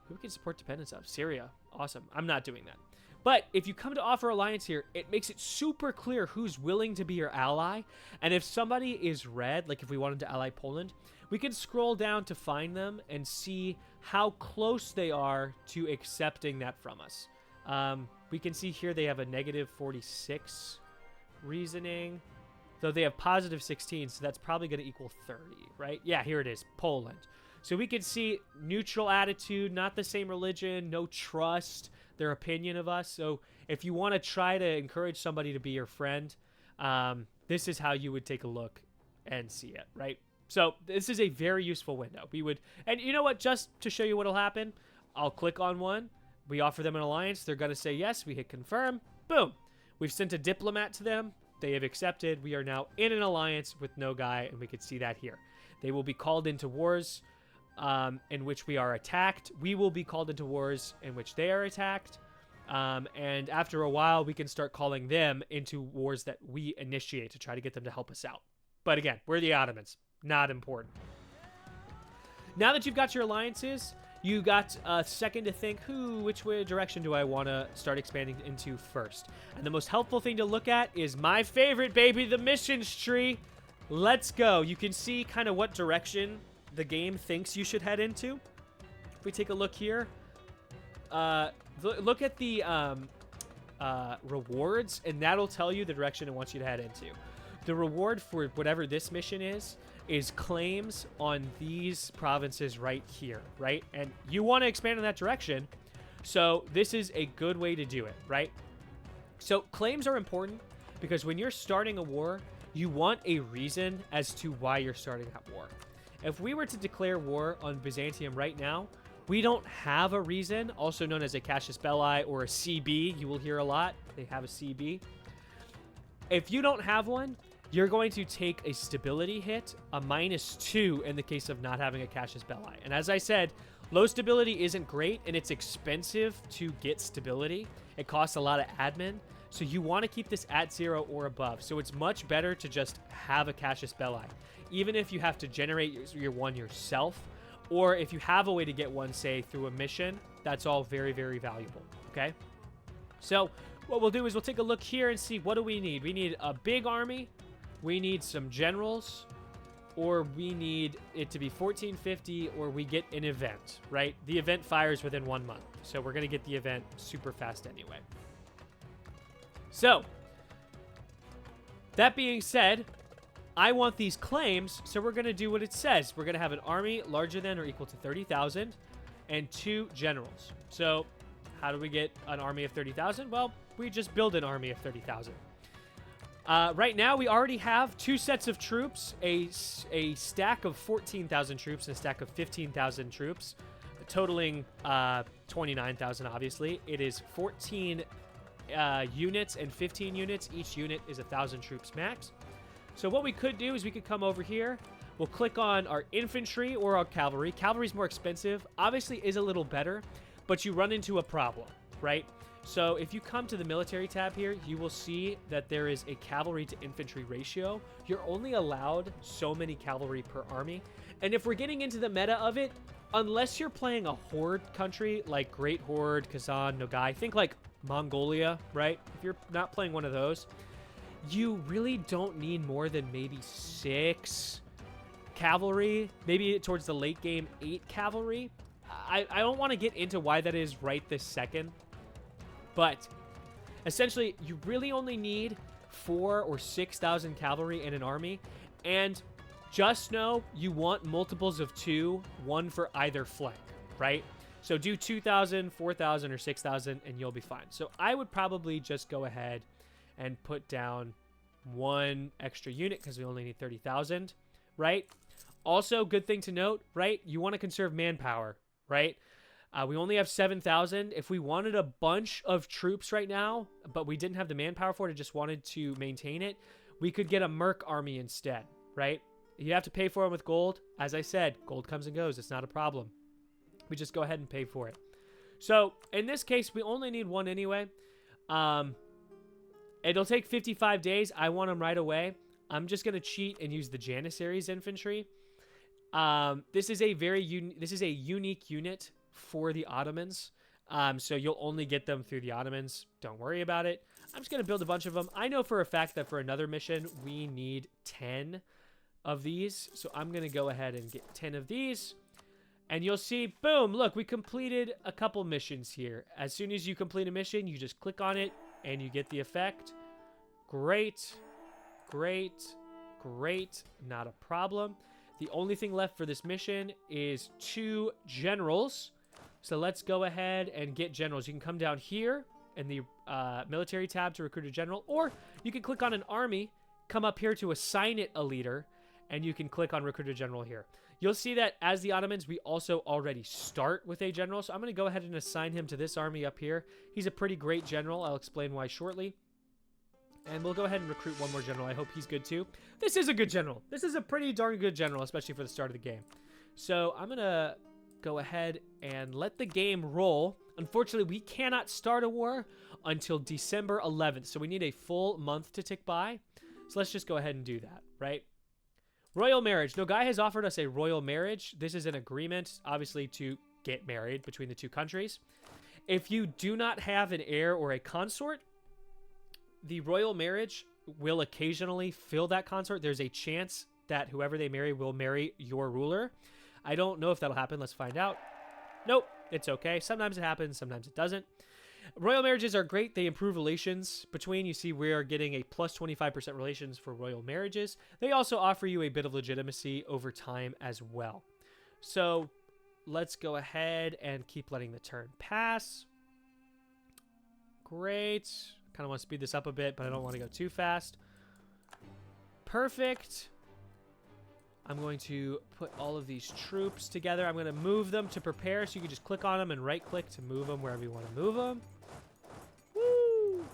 Who can support dependence of? Syria. Awesome. I'm not doing that. But if you come to offer alliance here, it makes it super clear who's willing to be your ally. And if somebody is red, like if we wanted to ally Poland, we can scroll down to find them and see how close they are to accepting that from us. We can see here they have a negative 46 reasoning, though they have positive 16, so that's probably going to equal 30, right? Yeah, here it is, Poland. So we can see neutral attitude, not the same religion, no trust, their opinion of us. So if you want to try to encourage somebody to be your friend, this is how you would take a look and see it, right? So this is a very useful window. And you know what, just to show you what'll happen, I'll click on one, we offer them an alliance, they're going to say yes, we hit confirm, boom. We've sent a diplomat to them, they have accepted, we are now in an alliance with no guy, and we can see that here. They will be called into wars in which we are attacked. We will be called into wars in which they are attacked. And after a while, we can start calling them into wars that we initiate to try to get them to help us out. But again, we're the Ottomans. Not important. Now that you've got your alliances, you got a second to think, which direction do I want to start expanding into first? And the most helpful thing to look at is my favorite, baby, the missions tree. Let's go. You can see kind of what direction the game thinks you should head into. If we take a look here, look at the rewards, and that'll tell you the direction it wants you to head into. The reward for whatever this mission is claims on these provinces right here, right? And you want to expand in that direction, so this is a good way to do it, right? So claims are important because when you're starting a war, you want a reason as to why you're starting that war. If we were to declare war on Byzantium right now, we don't have a reason, also known as a casus belli or a CB. You will hear a lot. They have a CB. If you don't have one, you're going to take a stability hit, a -2 in the case of not having a casus belli. And as I said, low stability isn't great, and it's expensive to get stability. It costs a lot of admin, so you want to keep this at 0 or above. So it's much better to just have a casus belli. Even if you have to generate your one yourself, or if you have a way to get one, say, through a mission, that's all very, very valuable, okay? So what we'll do is we'll take a look here and see, what do we need? We need a big army, we need some generals, or we need it to be 1450, or we get an event, right? The event fires within 1 month, so we're going to get the event super fast anyway. So, that being said, I want these claims, so we're going to do what it says. We're going to have an army larger than or equal to 30,000 and 2 generals. So, how do we get an army of 30,000? Well, we just build an army of 30,000. Right now, we already have 2 sets of troops, a stack of 14,000 troops and a stack of 15,000 troops, totaling 29,000, obviously. It is 14 units and 15 units. Each unit is 1,000 troops max. So what we could do is we could come over here. We'll click on our infantry or our cavalry. Cavalry is more expensive. Obviously is a little better, but you run into a problem, right? So if you come to the military tab here, you will see that there is a cavalry to infantry ratio. You're only allowed so many cavalry per army. And if we're getting into the meta of it, unless you're playing a horde country like Great Horde, Kazan, Nogai, think like Mongolia, right? If you're not playing one of those, you really don't need more than maybe 6 cavalry, maybe towards the late game 8 cavalry. I don't want to get into why that is right this second, but essentially you really only need 4,000 or 6,000 cavalry in an army, and just know you want multiples of 2, 1 for either flank, right? So do 2,000, 4,000, or 6,000, and you'll be fine. So I would probably just go ahead and put down 1 extra unit because we only need 30,000, right? Also, good thing to note, right? You want to conserve manpower, right? We only have 7,000. If we wanted a bunch of troops right now, but we didn't have the manpower for it and just wanted to maintain it, we could get a merc army instead, right? You have to pay for them with gold. As I said, gold comes and goes. It's not a problem. We just go ahead and pay for it. So in this case, we only need 1 anyway. It'll take 55 days. I want them right away. I'm just going to cheat and use the Janissaries infantry. This is a unique unit for the Ottomans. So you'll only get them through the Ottomans. Don't worry about it. I'm just going to build a bunch of them. I know for a fact that for another mission, we need 10 of these. So I'm going to go ahead and get 10 of these. And you'll see, boom, look, we completed a couple missions here. As soon as you complete a mission, you just click on it and you get the effect. Great, great, great. Not a problem. The only thing left for this mission is 2 generals. So let's go ahead and get generals. You can come down here in the military tab to recruit a general, or you can click on an army, come up here to assign it a leader, and you can click on recruit a general here. You'll see that as the Ottomans, we also already start with a general. So I'm going to go ahead and assign him to this army up here. He's a pretty great general. I'll explain why shortly. And we'll go ahead and recruit 1 more general. I hope he's good too. This is a good general. This is a pretty darn good general, especially for the start of the game. So I'm going to go ahead and let the game roll. Unfortunately, we cannot start a war until December 11th. So we need a full month to tick by. So let's just go ahead and do that, right? Royal marriage. Nogai has offered us a royal marriage. This is an agreement, obviously, to get married between the 2 countries. If you do not have an heir or a consort, the royal marriage will occasionally fill that consort. There's a chance that whoever they marry will marry your ruler. I don't know if that'll happen. Let's find out. Nope, it's okay. Sometimes it happens, sometimes it doesn't. Royal marriages are great. They improve relations between. You see we are getting a plus 25% relations for royal marriages. They also offer you a bit of legitimacy over time as well. So let's go ahead and keep letting the turn pass. Great. Kind of want to speed this up a bit, but I don't want to go too fast. perfect. I'm going to put all of these troops together. I'm going to move them to prepare, so you can just click on them and right-click to move them wherever you want to move them. Woo!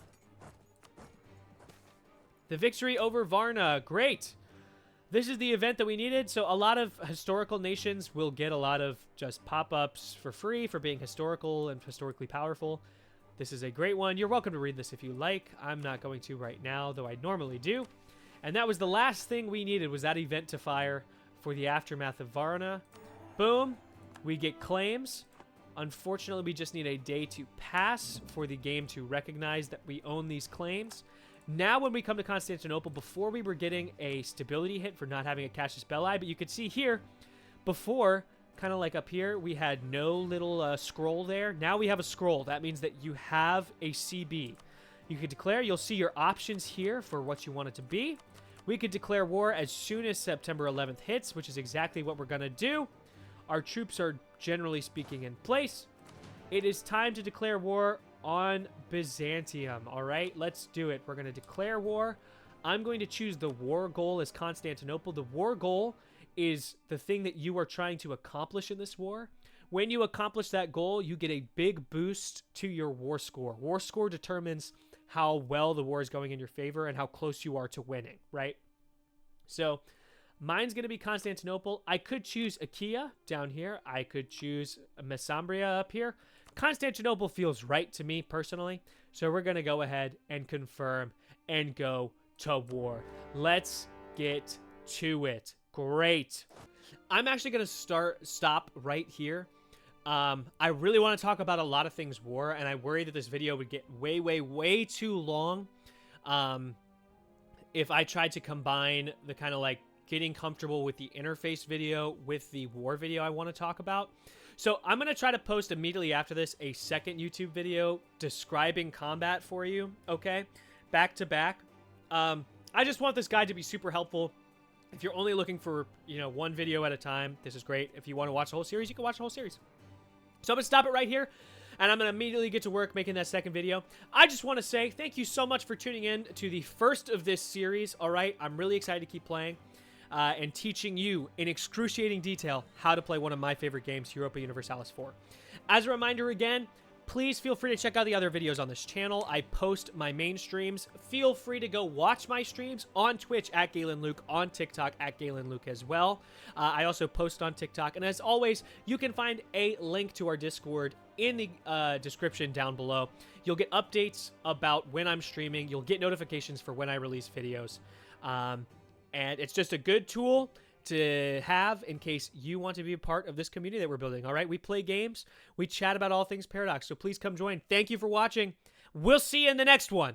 The victory over Varna. Great. This is the event that we needed. So a lot of historical nations will get a lot of just pop-ups for free for being historical and historically powerful. This is a great one. You're welcome to read this if you like. I'm not going to right now, though I normally do. And that was the last thing we needed, was that event to fire for the aftermath of Varna. Boom. We get claims. Unfortunately, we just need a day to pass for the game to recognize that we own these claims. Now, when we come to Constantinople, before we were getting a stability hit for not having a Cassius Belli, but you could see here, before, kind of like up here, we had no little scroll there. Now we have a scroll. That means that you have a CB. You could declare. You'll see your options here for what you want it to be. We could declare war as soon as September 11th hits, which is exactly what we're going to do. Our troops are, generally speaking, in place. It is time to declare war on Byzantium. All right, let's do it. We're going to declare war. I'm going to choose the war goal as Constantinople. The war goal is the thing that you are trying to accomplish in this war. When you accomplish that goal, you get a big boost to your war score. War score determines how well the war is going in your favor and how close you are to winning, right? So mine's going to be Constantinople. I could choose Achaia down here. I could choose Mesembria up here. Constantinople feels right to me personally. So we're going to go ahead and confirm and go to war. Let's get to it. Great. I'm actually going to stop right here. I really want to talk about a lot of things war, and I worry that this video would get way too long if I tried to combine the kind of like getting comfortable with the interface video with the war video I want to talk about. So I'm going to try to post immediately after this a second YouTube video describing combat for you, okay? Back to back. I just want this guide to be super helpful. If you're only looking for, one video at a time, this is great. If you want to watch the whole series, you can watch the whole series. So I'm going to stop it right here, and I'm going to immediately get to work making that second video. I just want to say thank you so much for tuning in to the first of this series, all right? I'm really excited to keep playing and teaching you in excruciating detail how to play one of my favorite games, Europa Universalis 4. As a reminder again, please feel free to check out the other videos on this channel. I post my main streams. Feel free to go watch my streams on Twitch at GalenLuke, on TikTok at GalenLuke as well. I also post on TikTok. And as always, you can find a link to our Discord in the description down below. You'll get updates about when I'm streaming. You'll get notifications for when I release videos. And it's just a good tool to have in case you want to be a part of this community that we're building. All right, we play games, we chat about all things Paradox, so please come join. Thank you for watching. We'll see you in the next one.